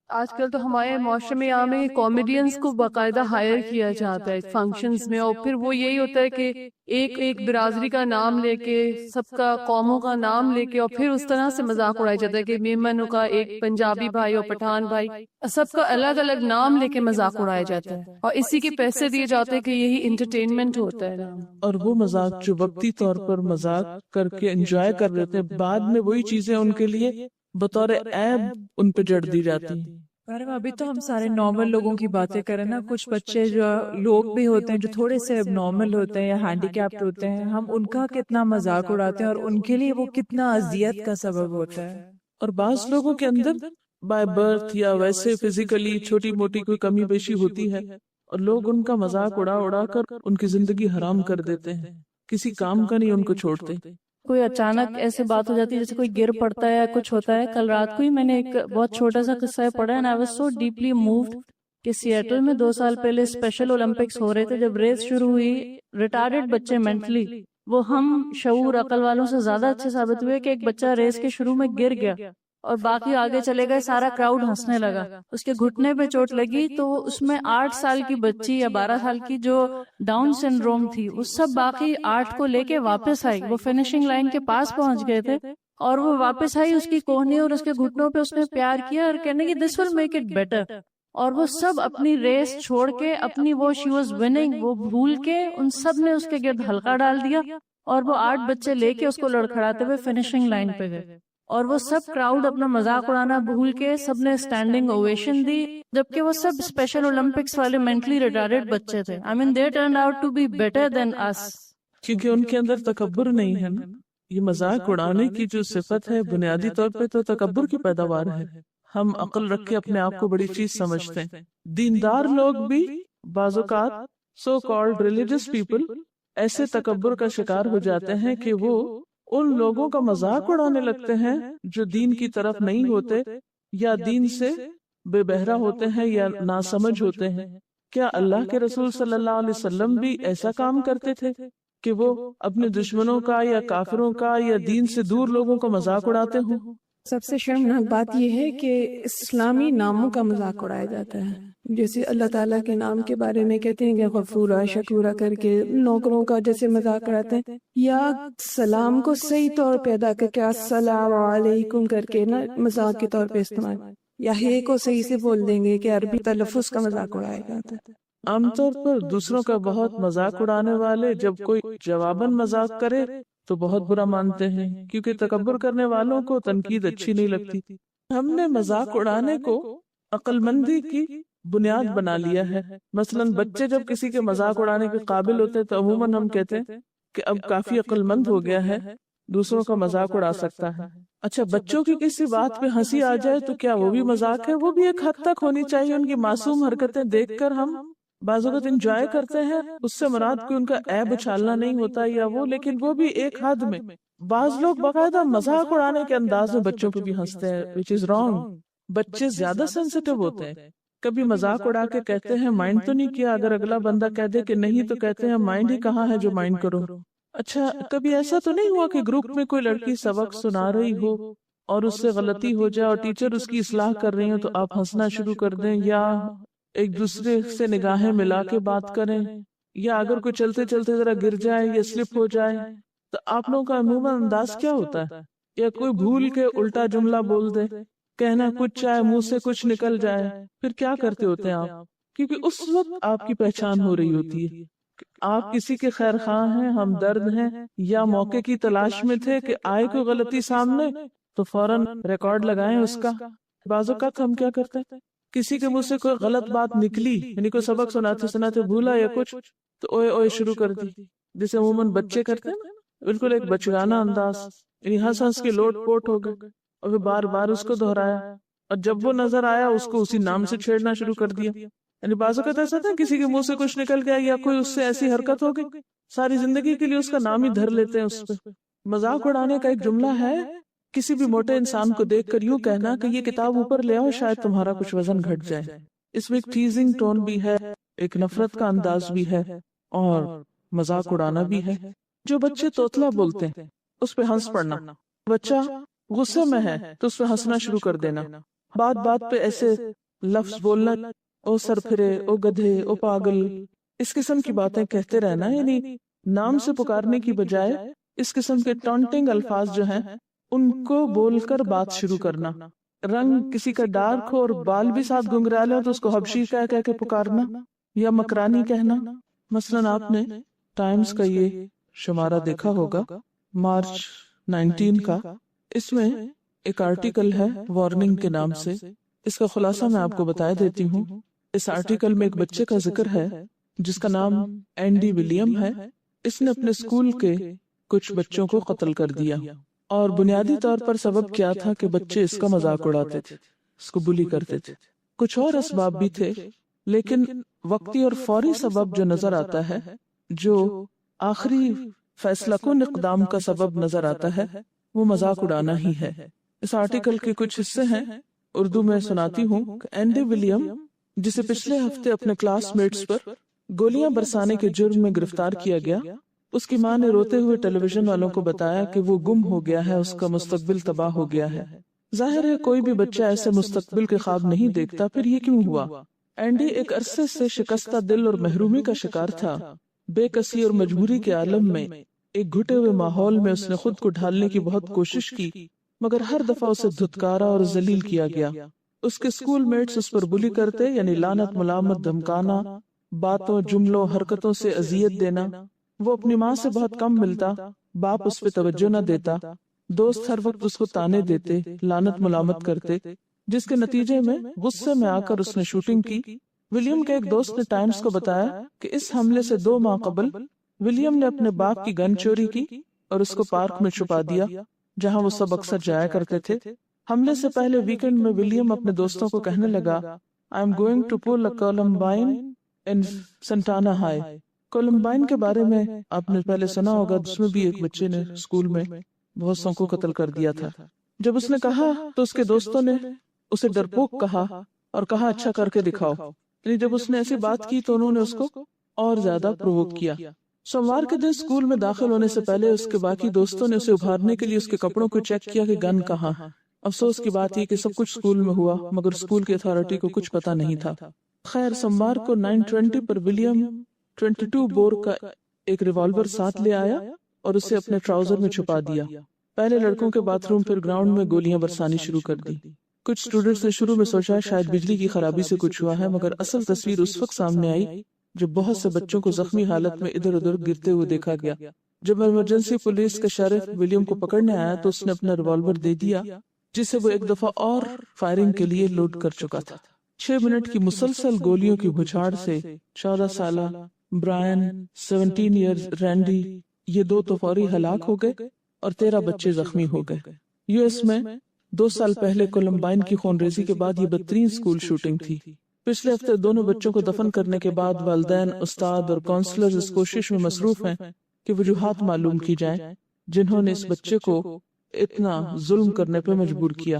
آج کل تو ہمارے معاشرے میں یہاں میں کامیڈینس کو باقاعدہ ہائر کیا جاتا ہے فنکشنز میں، اور پھر وہ یہی ہوتا ہے کہ ایک ایک برادری کا نام لے کے، سب کا قوموں کا نام لے کے، اور پھر اس طرح سے مذاق اڑایا جاتا ہے کہ میمنوں کا ایک پنجابی بھائی اور پٹھان بھائی، سب کا الگ الگ نام لے کے مذاق اڑایا جاتا ہے، اور اسی کے پیسے دیے جاتے ہیں کہ یہی انٹرٹینمنٹ ہوتا ہے. اور وہ مذاق جو وقتی طور پر مذاق کر کے انجوائے کر لیتے ہیں، بعد میں وہی چیزیں ان کے لیے بطور عیب ان پہ جڑ دی جاتی ہیں. میڈم ابھی تو ہم سارے نارمل لوگوں کی باتیں کریں نا، کچھ بچے جو لوگ بھی ہوتے ہیں جو تھوڑے سے اب نارمل ہوتے ہیں یا ہینڈی کیپڈ ہوتے ہیں، ہم ان کا کتنا مذاق اڑاتے ہیں اور ان کے لیے وہ کتنا اذیت کا سبب ہوتا ہے. اور بعض لوگوں کے اندر بائی برتھ یا ویسے فزیکلی چھوٹی موٹی کوئی کمی بیشی ہوتی ہے اور لوگ ان کا مذاق اڑا اڑا کر ان کی زندگی حرام کر دیتے ہیں، کسی کام کا نہیں ان کو چھوڑتے. کوئی اچانک ایسے بات ہو جاتی ہے جیسے کوئی گر پڑتا ہے یا کچھ ہوتا ہے. کل رات کو ہی میں نے ایک بہت چھوٹا سا قصہ پڑھا ہے، I was so deeply moved کہ سیئٹل میں 2 سال پہلے اسپیشل اولمپکس ہو رہے تھے. جب ریس شروع ہوئی، ریٹارڈڈ بچے مینٹلی، وہ ہم شعور عقل والوں سے زیادہ اچھے ثابت ہوئے کہ ایک بچہ ریس کے شروع میں گر گیا اور باقی آگے چلے گئے، سارا کراؤڈ ہنسنے لگا. اس کے گھٹنے پہ چوٹ لگی تو اس میں 8 سال کی بچی یا 12 سال کی جو ڈاؤن سنڈروم تھی، وہ سب باقی 8 کو لے کے واپس آئی. وہ فنیشنگ لائن کے پاس پہنچ گئے تھے اور وہ واپس آئی، اس کی کوہنی اور اس کے گھٹنوں پہ اس نے پیار کیا اور کہنے کی دس ول میک اٹ بیٹر. اور وہ سب اپنی ریس چھوڑ کے، اپنی وہ شی واز وننگ وہ بھول کے، ان سب نے اس کے گرد حلقہ ڈال دیا اور وہ 8 بچے لے کے اس کو لڑکھڑاتے ہوئے فنیشنگ لائن پہ گئے. اور وہ سب کراؤڈ اپنا مذاق اڑانا بھول کے سب نے اسٹینڈنگ اوویشن دی، جبکہ وہ سب اسپیشل اولمپکس والے مینٹلی ریٹارڈڈ بچے تھے. I mean they turned out to be better than us. کیونکہ ان کے اندر تکبر نہیں ہے نا. یہ مذاق اڑانے کی جو صفت ہے بنیادی طور پہ تو تکبر کی پیداوار ہے. ہم عقل رکھ کے اپنے آپ کو بڑی چیز سمجھتے ہیں. دیندار لوگ بھی بعض اوقات سو کالڈ ریلیجس پیپل ایسے تکبر کا شکار ہو جاتے ہیں کہ وہ ان لوگوں کا مذاق اڑانے لگتے ہیں جو دین کی طرف نہیں ہوتے یا دین سے بے بہرا ہوتے ہیں یا ناسمجھ ہوتے ہیں. کیا اللہ کے رسول صلی اللہ علیہ وسلم بھی ایسا کام کرتے تھے کہ وہ اپنے دشمنوں کا یا کافروں کا یا دین سے دور لوگوں کا مذاق اڑاتے ہوں؟ سب سے شرمناک بات یہ ہے کہ اسلامی ناموں کا مذاق اڑایا جاتا ہے. جیسے اللہ تعالیٰ کے نام کے بارے میں کہتے ہیں کہ غفورا شکورا کر کے نوکروں کا جیسے مذاق اڑاتے ہیں، یا سلام کو صحیح طور پہ ادا کر کے السلام علیکم کر کے نا مذاق کے طور پہ استعمال، یا ہے کو صحیح سے بول دیں گے کہ عربی تلفظ کا مذاق اڑایا جاتا ہے. عام طور پر دوسروں کا بہت مذاق اڑانے والے جب کوئی جواباً مذاق کرے تو بہت برا مانتے ہیں، کیونکہ تکبر کرنے والوں کو تنقید اچھی نہیں لگتی. ہم نے مذاق اڑانے کو عقل مندی کی بنیاد بنا لیا ہے. مثلا بچے جب کسی کے مذاق اڑانے کے قابل ہوتے ہیں تو عموماً ہم کہتے ہیں کہ اب کافی عقل مند ہو گیا ہے، دوسروں کا مذاق اڑا سکتا ہے. اچھا، بچوں کی کسی بات پہ ہنسی آ جائے تو کیا وہ بھی مذاق ہے؟ وہ بھی ایک حد تک ہونی چاہیے. ان کی معصوم حرکتیں دیکھ کر ہم بعض اوقات انجوائے کرتے ہیں، اس سے مراد کوئی ان کا عیب اچھالنا نہیں ہوتا یا وہ، لیکن وہ بھی ایک حد میں. بعض لوگ باقاعدہ مذاق اڑانے کے انداز میں بچوں پہ بھی ہنستے ہیں، which is wrong. بچے زیادہ سینسیٹیو ہوتے ہیں. کبھی مذاق اڑا کے کہتے ہیں مائنڈ تو نہیں کیا، اگر اگلا بندہ کہہ دے کہ نہیں تو کہتے ہیں مائنڈ ہی کہاں ہے جو مائنڈ کرو. اچھا، کبھی ایسا تو نہیں ہوا کہ گروپ میں کوئی لڑکی سبق سنا رہی ہو اور اس سے غلطی ہو جائے اور ٹیچر اس کی اصلاح کر رہی ہو تو آپ ہنسنا شروع کر دیں، یا ایک دوسرے سے نگاہیں ملا کے بات کریں، یا اگر کوئی چلتے چلتے ذرا گر جائے یا سلپ ہو جائے تو آپ لوگوں کا عموماً انداز کیا ہوتا ہے؟ یا کوئی بھول کے الٹا جملہ بول دے، کہنا کچھ چاہے منہ سے کچھ نکل جائے، پھر کیا کرتے ہوتے ہیں آپ؟ کیونکہ اس وقت آپ کی پہچان ہو رہی ہوتی ہے، آپ کسی کے خیر خواہ ہیں، ہمدرد ہیں، یا موقع کی تلاش میں تھے کہ آئے کوئی غلطی سامنے تو فوراً ریکارڈ لگائیں اس کا. بعض اوقات ہم کیا کرتے ہیں کسی کے منہ سے کوئی غلط بات نکلی، یعنی کوئی سبق سناتے سناتے بھولا یا کچھ، تو اوئے اوئے شروع کر دی، جیسے عموماً بچے کرتے ہیں نا، بالکل ایک بچگانہ انداز، یعنی ہنس ہنس کے لوٹ پوٹ ہو گئے، اور پھر بار بار اس کو دہرایا، اور جب وہ نظر آیا اس کو اسی نام سے چھیڑنا شروع کر دیا. یعنی بعض اوقات ایسا تھا کسی کے منہ سے کچھ نکل گیا یا کوئی اس سے ایسی حرکت ہو گئی، ساری زندگی کے لیے اس کا نام ہی دھر لیتے ہیں اس پہ. مذاق اڑانے کا ایک جملہ ہے کسی بھی موٹے انسان کو دیکھ کر یوں کہنا کہ یہ کتاب اوپر لے آؤ شاید تمہارا کچھ وزن گھٹ جائے. اس میں ایک ٹیزنگ ٹون بھی ہے، ایک نفرت کا انداز بھی ہے، اور مذاق اڑانا بھی ہے. جو بچے توتلا بولتے ہیں اس پہ ہنس پڑنا، بچہ غصے میں ہے تو اس پہ ہنسنا شروع کر دینا، بات بات پہ ایسے لفظ بولنا، او سر پھرے، او گدھے، او پاگل، اس قسم کی باتیں کہتے رہنا. یعنی نام سے پکارنے کی بجائے اس قسم کے ٹانٹنگ الفاظ جو ہیں ان کو بول کر بات شروع کرنا. رنگ کسی کا ڈارک ہو اور بال بھی ساتھ گنگرالے ہو تو اس کو حبشی کہہ کے پکارنا یا مکرانی کہنا. مثلاً آپ نے ٹائمز کا یہ شمارہ دیکھا ہوگا مارچ 19 کا، اس میں ایک آرٹیکل ہے وارننگ کے نام سے. اس کا خلاصہ میں آپ کو بتا دیتی ہوں. اس آرٹیکل میں ایک بچے کا ذکر ہے جس کا نام اینڈی ولیم ہے. اس نے اپنے اسکول کے کچھ بچوں کو قتل کر دیا، اور بنیادی طور پر سبب کیا تھا کہ بچے اس کا مذاق اڑاتے تھے، اس کو بلی کرتے تھے. کچھ اور اسباب بھی تھے، لیکن وقتی اور فوری سبب جو نظر آتا ہے، جو آخری فیصلہ کن اقدام کا سبب نظر آتا ہے، وہ مذاق اڑانا ہی ہے. اس آرٹیکل کے کچھ حصے ہیں، اردو میں سناتی ہوں. اینڈی ولیم، جسے پچھلے ہفتے اپنے کلاس میٹس پر گولیاں برسانے کے جرم میں گرفتار کیا گیا، اس کی ماں نے روتے ہوئے ٹیلی ویژن والوں کو بتایا کہ وہ گم ہو گیا ہے، اس کا مستقبل تباہ ہو گیا ہے. ظاہر ہے کوئی بھی بچہ ایسے مستقبل کے خواب نہیں دیکھتا، پھر یہ کیوں ہوا؟ اینڈی ایک عرصے سے شکستہ دل اور محرومی کا شکار تھا. بے کسی اور مجبوری کے عالم میں ایک گھٹے ہوئے ماحول میں اس نے خود کو ڈھالنے کی بہت کوشش کی، مگر ہر دفعہ اسے دھتکارا اور ذلیل کیا گیا. اس کے اسکول میٹس اس پر بلی کرتے، یعنی لعنت، ملامت، دھمکانا، باتوں، جملوں، حرکتوں سے اذیت دینا. وہ اپنی ماں سے بہت کم ملتا، باپ اس پہ توجہ نہ دیتا، دوست ہر وقت اس کو تانے دیتے، لعنت ملامت کرتے، جس کے نتیجے میں غصے میں آ کر اس نے شوٹنگ کی. ولیم کے ایک دوست نے ٹائمز کو بتایا کہ اس حملے سے 2 ماہ قبل ولیم نے اپنے باپ کی گن چوری کی اور اس کو پارک میں چھپا دیا جہاں وہ سب اکثر جایا کرتے تھے. حملے سے پہلے ویکنڈ میں ولیم اپنے دوستوں کو کہنے لگا، I am going to pull a Columbine in Santana High. کولمبائن کے بارے میں آپ نے پہلے سنا ہوگا، جس میں بھی ایک بچے نے اسکول میں بہت سو کو قتل کر دیا تھا. جب اس نے کہا تو اس کے دوستوں نے اسے ڈرپوک کہا اور کہا اچھا کر کے دکھاؤ. یعنی جب اس نے ایسی بات کی تو انہوں نے اس کو اور زیادہ پرووک کیا. سوموار کے دن اسکول میں داخل ہونے سے پہلے اس کے باقی دوستوں نے اسے ابھارنے کے لیے اس کے کپڑوں کو چیک کیا کہ گن کہاں. افسوس کی بات یہ کہ سب کچھ اسکول میں ہوا، مگر اسکول کی اتھارٹی کو کچھ پتا نہیں تھا. خیر، سوموار کو 9:20 پر ولیم 22 بور کا ایک ریوالور ساتھ لے آیا اور اسے اپنے ٹراؤزر میں چھپا دیا. پہلے لڑکوں کے باتھ روم، پھر گراؤنڈ میں گولیاں برسانی شروع کر دی. کچھ اسٹوڈنٹس نے شروع میں سوچا شاید بجلی کی خرابی سے کچھ ہوا ہے، مگر اصل تصویر اس وقت سامنے آئی جب بہت سے بچوں کو زخمی حالت میں ادھر ادھر گرتے ہوئے دیکھا گیا. جب ایمرجنسی پولیس کا شریف ولیم کو پکڑنے آیا تو اس نے اپنا ریوالور دے دیا جسے وہ ایک دفعہ اور فائرنگ کے لیے لوڈ کر چکا تھا. 6 منٹ کی مسلسل گولیوں کی بھچاڑ سے 14 سالہ برائن، 17 ایئرز رینڈی، یہ 2 تو فوری ہلاک ہو گئے اور 13 بچے زخمی ہو گئے. یو ایس میں 2 سال پہلے کولمبائن کی خونریزی کے بعد یہ بدترین اسکول شوٹنگ تھی. پچھلے ہفتے دونوں بچوں کو دفن کرنے کے بعد والدین، استاد اور کونسلرز اس کوشش میں مصروف ہیں کہ وجوہات معلوم کی جائیں جنہوں نے اس بچے کو اتنا ظلم کرنے پہ مجبور کیا.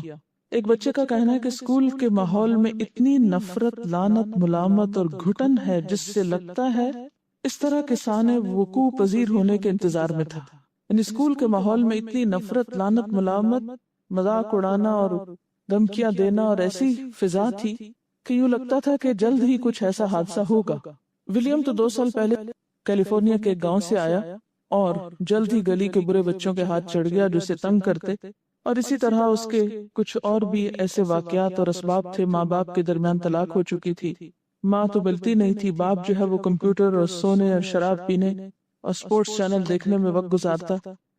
ایک بچے کا کہنا ہے کہ اسکول کے ماحول میں اتنی نفرت، لعنت، ملامت اور گھٹن ہے جس سے لگتا ہے اس طرح کے سانے وقوع پذیر ہونے کے انتظار میں تھا. یعنی اسکول کے ماحول میں اتنی نفرت، لعنت، ملامت، مذاق اڑانا اور دھمکیاں دینا اور ایسی فضا تھی کہ یوں لگتا تھا کہ جلد ہی کچھ ایسا حادثہ ہوگا. ولیم تو 2 سال پہلے کیلیفورنیا کے ایک گاؤں سے آیا اور جلد ہی گلی کے برے بچوں کے ہاتھ چڑھ گیا جو اسے تنگ کرتے، اور اسی طرح اس کے کچھ اور بھی ایسے واقعات اور اسباب تھے. ماں باپ کے درمیان طلاق ہو چکی تھی، ماں تو ملتی نہیں تھی، باپ جو ہے وہ کمپیوٹر اور سونے اور شراب پینے اور سپورٹس چینل دیکھنے میں وقت گزارتا.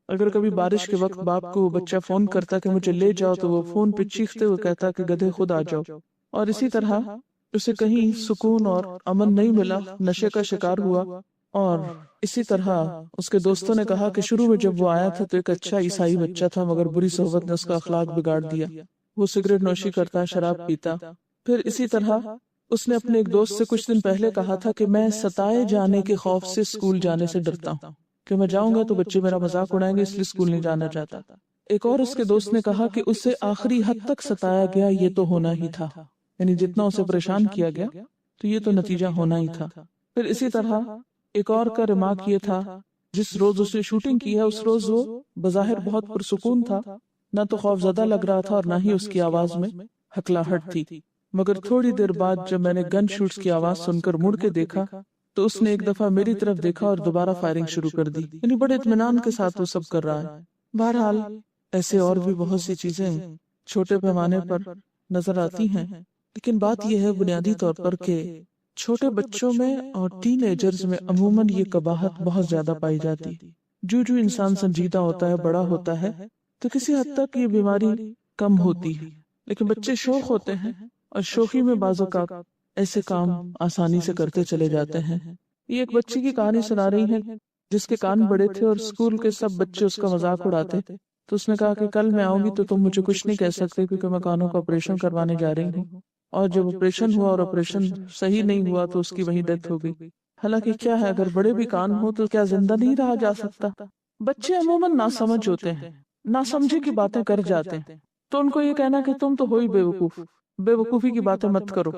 اگر کبھی بارش کے وقت باپ کو وہ بچہ فون کرتا کہ مجھے لے جاؤ تو وہ فون پہ چیختے ہوئے کہتا کہ گدھے خود آ جاؤ. اور اسی طرح اسے کہیں سکون اور امن نہیں ملا، نشے کا شکار ہوا. اور اسی طرح اس کے دوستوں نے کہا کہ شروع میں جب وہ آیا تھا تو ایک اچھا عیسائی بچہ تھا، مگر بری صحبت نے اس کا اخلاق بگاڑ دیا. وہ سگریٹ نوشی کرتا، شراب پیتا. پھر اسی طرح اس نے اپنے ایک دوست سے کچھ دن پہلے کہا تھا کہ میں ستائے جانے کے خوف سے اسکول جانے سے ڈرتا ہوں، کہ میں جاؤں گا تو بچے میرا مذاق اڑائیں گے، اس لیے اسکول نہیں جانا چاہتا. ایک اور اس کے دوست نے کہا کہ اسے آخری حد تک ستایا گیا، یہ تو ہونا ہی تھا، یعنی جتنا اسے پریشان کیا گیا تو یہ تو نتیجہ ہونا ہی تھا. پھر اسی طرح ایک اور کا ریمارک یہ تھا، جس روز اس نے شوٹنگ کی ہے اس روز وہ بظاہر بہت پرسکون تھا، نہ تو خوف زدہ لگ رہا تھا اور نہ ہی اس کی آواز میں ہکلاہٹ تھی. مگر تھوڑی دیر بعد جب میں نے گن شوٹس کی آواز سن کر مڑ کے دیکھا تو اس نے ایک دفعہ میری طرف دیکھا اور دوبارہ فائرنگ شروع کر دی. یعنی بڑے اطمینان کے ساتھ وہ سب کر رہا ہے. بہرحال ایسے اور بھی بہت سی چیزیں چھوٹے پیمانے پر نظر آتی ہیں، لیکن بات یہ ہے بنیادی طور پر کہ چھوٹے بچوں میں اور ٹین ایجرز میں عموماً یہ قباحت بہت زیادہ پائی جاتی. جو انسان سنجیدہ ہوتا ہے، بڑا ہوتا ہے، تو کسی حد تک یہ بیماری کم ہوتی ہے. لیکن بچے شوخ ہوتے ہیں اور شوخی میں بعض اوقات ایسے کام آسانی سے کرتے چلے جاتے ہیں. یہ ایک بچی کی کہانی سنا رہی ہے جس کے کان بڑے تھے اور اسکول کے سب بچے اس کا مذاق اڑاتے. تو اس نے کہا کہ کل میں آؤں گی تو تم مجھے کچھ نہیں کہہ سکتے کیونکہ میں کانوں کا آپریشن کروانے جا رہی ہوں. اور جب آپریشن ہوا اور آپریشن صحیح نہیں ہوا تو اس کی وہیں ڈیتھ ہو گئی. حالانکہ کیا ہے، اگر بڑے بھی کان ہو تو کیا زندہ نہیں رہا جا سکتا؟ بچے عموماً ناسمجھ ہوتے ہیں، ناسمجھی کی باتیں کر جاتے ہیں، تو ان کو یہ کہنا کہ تم تو ہو ہی بیوقوف، بے وقوفی کی باتیں مت کرو،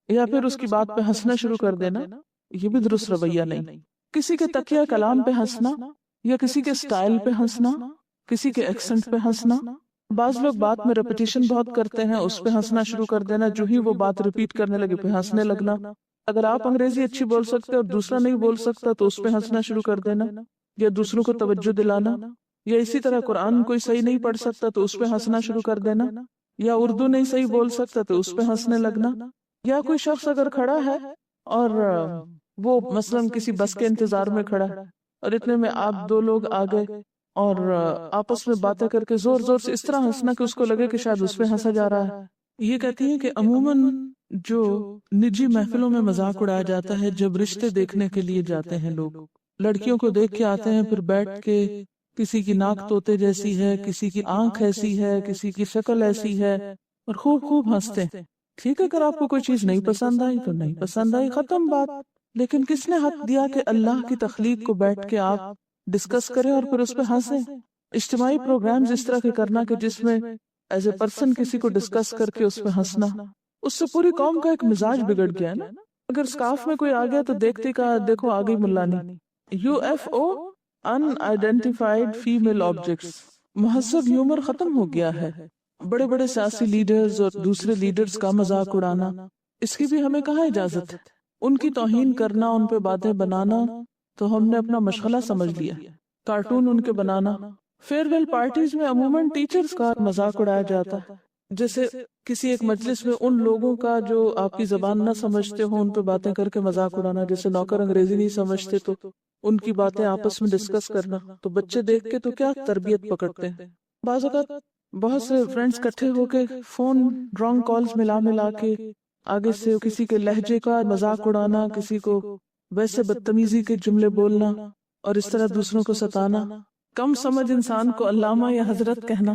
یا پھر اس کی بات پہ ہنسنا شروع کر دینا، یہ بھی درست رویہ نہیں. کسی کے تقیہ کلام پہ ہنسنا یا کسی کے سٹائل پہ ہنسنا، کسی کے ایکسنٹ پہ ہنسنا. بعض لوگ بات میں ریپیٹیشن بہت کرتے ہیں، اس پہ ہنسنا شروع کر دینا، جو ہی وہ بات ریپیٹ کرنے لگے پہ ہنسنے لگنا. اگر آپ انگریزی اچھی بول سکتے اور دوسرا نہیں بول سکتا تو اس پہ ہنسنا شروع کر دینا یا دوسروں کو توجہ دلانا. یا اسی طرح قرآن کوئی صحیح نہیں پڑھ سکتا تو اس پہ ہنسنا شروع کر دینا، یا اردو نہیں صحیح بول سکتا تو اس پہ ہنسنے لگنا. یا کوئی شخص اگر کھڑا ہے اور وہ مثلاً کسی بس کے انتظار میں کھڑا ہے اور اتنے میں آپ دو لوگ آ گئے اور آپس میں باتیں کر کے زور زور سے اس طرح ہنسنا کہ اس کو لگے کہ شاید اس پہ ہنسا جا رہا ہے. یہ کہتی ہیں کہ عموماً جو نجی محفلوں میں مذاق اڑایا جاتا ہے، جب رشتے دیکھنے کے لیے جاتے ہیں لوگ، لڑکیوں کو دیکھ کے آتے ہیں، پھر بیٹھ کے کسی کی ناک طوطے جیسی ہے، کسی کی آنکھ ایسی ہے، کسی کی شکل ایسی ہے، اور خوب خوب ہنستے ہیں. ٹھیک ہے، اگر آپ کو کوئی چیز نہیں پسند آئی تو نہیں پسند آئی، ختم بات. لیکن کس نے حق دیا کہ اللہ کی تخلیق کو بیٹھ کے آپ ڈسکس کریں اور پھر اس پہ ہنسیں؟ اجتماعی پروگرامز اس طرح کے کرنا کہ جس میں ایز اے پرسن کسی کو ڈسکس کر کے اس پہ ہنسنا، اس سے پوری قوم کا ایک مزاج بگڑ گیا ہے نا. اگر اسکارف میں کوئی آ گیا تو دیکھتے کا دیکھو آ گئی ملانی. UFO ان آئیڈینٹیفائڈ فیمیل آبجیکٹس، مہذب ہیومر ختم ہو گیا ہے. بڑے بڑے سیاسی لیڈرز اور دوسرے لیڈرز کا مذاق اڑانا، اس کی بھی ہمیں کہاں اجازت ہے؟ ان کی توہین کرنا، ان پہ باتیں بنانا تو ہم نے اپنا مشغلہ سمجھ لیا. کارٹون ان کے بنانا. فیئر ویل پارٹیز میں عموماً ٹیچرز کا مذاق اڑایا جاتا ہے، جیسے کسی ایک مجلس میں ان لوگوں کا جو آپ کی زبان نہ سمجھتے ہو ان پہ باتیں کر کے مذاق اڑانا. جیسے نوکر انگریزی نہیں سمجھتے تو ان کی باتیں آپس میں ڈسکس کرنا، تو بچے دیکھ کے تو کیا تربیت پکڑتے ہیں. بعض اوقات بہت سے فرینڈز کٹھے ہو کے فون رانگ کالز ملا کے آگے سے کسی کے لہجے کا مذاق اڑانا، کسی کو ویسے بدتمیزی کے جملے بولنا اور اس طرح دوسروں کو ستانا. کم سمجھ انسان کو علامہ یا حضرت کہنا.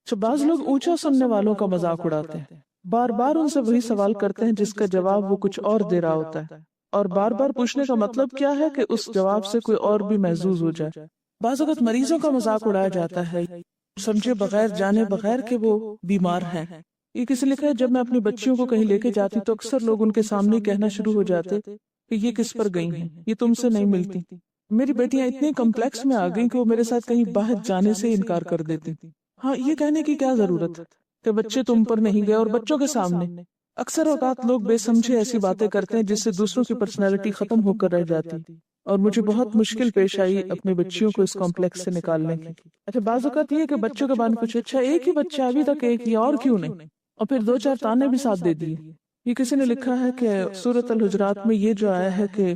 تو بعض لوگ اونچا سننے والوں کا مذاق اڑاتے ہیں، بار بار ان سے وہی سوال کرتے ہیں جس کا جواب وہ کچھ اور دے رہا ہوتا ہے، اور بار بار پوچھنے کا مطلب کیا ہے کہ اس جواب سے کوئی اور بھی محظوظ ہو جائے. بعض اوقات مریضوں کا مذاق اڑایا جاتا ہے، سمجھے بغیر جانے بغیر کہ وہ بیمار ہیں. یہ کسی لکھا ہے جب میں اپنی بچیوں کو کہیں لے کے جاتی تو اکثر لوگ ان کے سامنے کہنا شروع ہو جاتے کہ یہ کس پر گئی ہیں، یہ تم سے نہیں ملتی. میری بیٹیاں اتنی کمپلیکس میں آ گئیں کہ وہ میرے ساتھ کہیں باہر جانے سے انکار کر دیتی. ہاں، یہ کہنے کی کیا ضرورت ہے کہ بچے تم پر نہیں گئے، اور بچوں کے سامنے اکثر اوقات لوگ بے سمجھے ایسی باتیں کرتے ہیں جس سے دوسروں کی پرسنالٹی ختم ہو کر رہ جاتی. اور مجھے بہت مشکل پیش آئی اپنے بچیوں کو اس کمپلیکس سے نکالنے کی. اچھا، بعض اوقات یہ کہ بچوں کے بارے میں کچھ اچھا ایک ہی بچہ ابھی تک ایک ہی، اور کیوں نہیں، اور پھر 2-4 تانے بھی ساتھ دے دیے. یہ کسی نے لکھا ہے کہ سورۃ الحجرات میں یہ جو آیا ہے کہ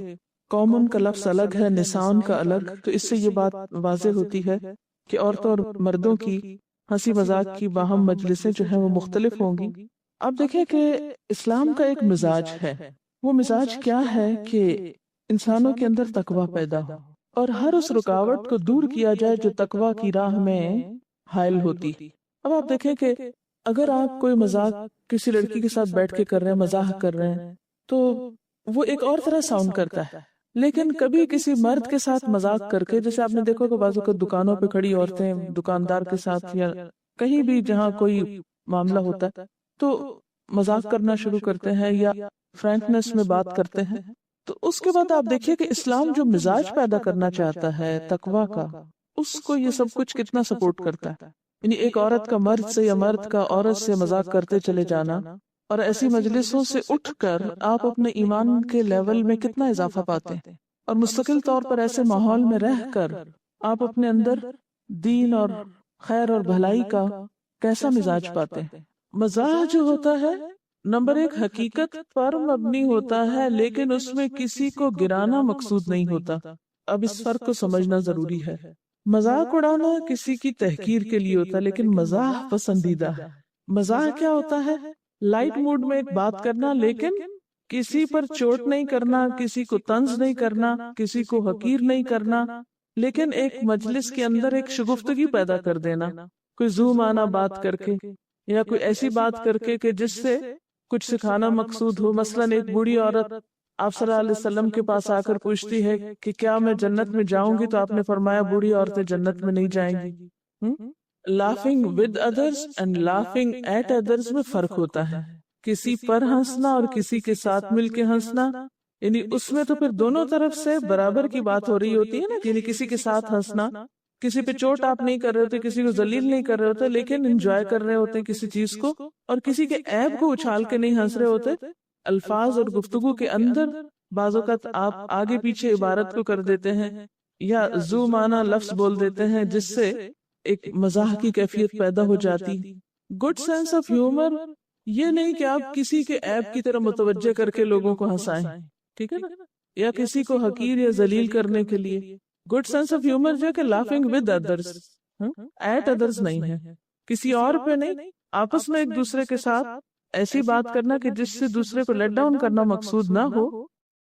قومن کا لفظ الگ ہے، نسان کا الگ، تو اس سے یہ بات واضح ہوتی ہے کہ عورتوں اور مردوں کی ہنسی مذاق کی باہم مجلسیں جو ہیں وہ مختلف ہوں گی. آپ دیکھیں کہ اسلام کا ایک مزاج ہے. وہ مزاج کیا ہے کہ انسانوں کے اندر تقوی پیدا ہو اور ہر اس رکاوٹ کو دور کیا جائے جو تقوی کی راہ میں حائل ہوتی. اب آپ دیکھیں کہ اگر آپ کوئی مذاق کسی لڑکی کے ساتھ بیٹھ کے کر رہے ہیں، مزاح کر رہے ہیں، تو وہ ایک اور طرح ساؤنڈ کرتا ہے. لیکن کبھی کسی مرد کے ساتھ مذاق کر کے، جیسے آپ نے دیکھو کہ بعض اوقات دکانوں پہ کھڑی عورتیں دکاندار کے ساتھ یا کہیں بھی جہاں کوئی معاملہ ہوتا ہے تو مذاق کرنا شروع کرتے ہیں یا فرینکنس میں بات کرتے ہیں. تو اس کے بعد آپ دیکھیے کہ اسلام جو مزاج پیدا کرنا چاہتا ہے تقوی کا، اس کو یہ سب کچھ کتنا سپورٹ کرتا ہے. یعنی ایک عورت کا مرد سے یا مرد کا عورت سے مذاق کرتے چلے جانا، اور ایسی مجلسوں سے اٹھ کر آپ اپنے ایمان کے لیول میں کتنا اضافہ پاتے ہیں، اور مستقل طور پر ایسے ماحول میں رہ کر آپ اپنے اندر دین اور خیر اور بھلائی کا کیسا مزاج پاتے ہیں. مزاح جو ہوتا ہے نمبر ایک حقیقت پر مبنی ہوتا ہے، لیکن اس میں کسی کو گرانا مقصود نہیں ہوتا. اب اس فرق کو سمجھنا ضروری ہے. مذاق اڑانا کسی کی تحقیر کے لیے ہوتا ہے، لیکن مزاح پسندیدہ ہے. مزاح کیا ہوتا ہے؟ لائٹ موڈ میں ایک بات کرنا، لیکن کسی پر چوٹ نہیں کرنا، کسی کو طنز نہیں کرنا، کسی کو حقیر نہیں کرنا، لیکن ایک مجلس کے اندر ایک شگفتگی پیدا کر دینا، کوئی زوم آنا بات کر کے یا کوئی ایسی بات کر کے کہ جس سے کچھ سکھانا مقصود ہو. مثلاً ایک بوڑھی عورت آپ صلی اللہ علیہ وسلم کے پاس آ کر پوچھتی ہے کہ کیا میں جنت میں جاؤں گی؟ تو آپ نے فرمایا بوڑھی عورتیں جنت میں نہیں جائیں گی. Laughing with others and laughing at others میں فرق ہوتا ہے. کسی پر ہنسنا اور کسی کے ساتھ مل کے ہنسنا، یعنی اس میں تو پھر دونوں طرف سے برابر کی بات ہو رہی ہوتی ہے نا. یعنی کسی کے ساتھ ہنسنا، کسی پہ چوٹ آپ نہیں کر رہے ہوتے، کسی کو ذلیل نہیں کر رہے ہوتے، لیکن انجوائے کر رہے ہوتے کسی چیز کو، اور کسی کے عیب کو اچھال کے نہیں ہنس رہے ہوتے. الفاظ اور گفتگو کے اندر بعض اوقات آپ آگے پیچھے عبارت کو کر دیتے ہیں یا زو مانا لفظ بول دیتے ہیں، جس سے ایک مزاح کی کیفیت پیدا ہو جاتی. گڈ سینس آف ہیومر یہ نہیں کہ آپ کسی کے عیب کی طرح متوجہ کر کے لوگوں کو ہنسائیں، ٹھیک ہے نا، یا کسی کو حقیر یا ذلیل کرنے کے لیے. گڈ سینس آف ہیومر جو کہ لافنگ ود ادرس، ایٹ ادرس نہیں ہے، کسی اور پہ نہیں، آپس میں ایک دوسرے کے ساتھ ایسی بات کرنا کہ جس سے دوسرے کو لیٹ ڈاؤن کرنا مقصود نہ ہو،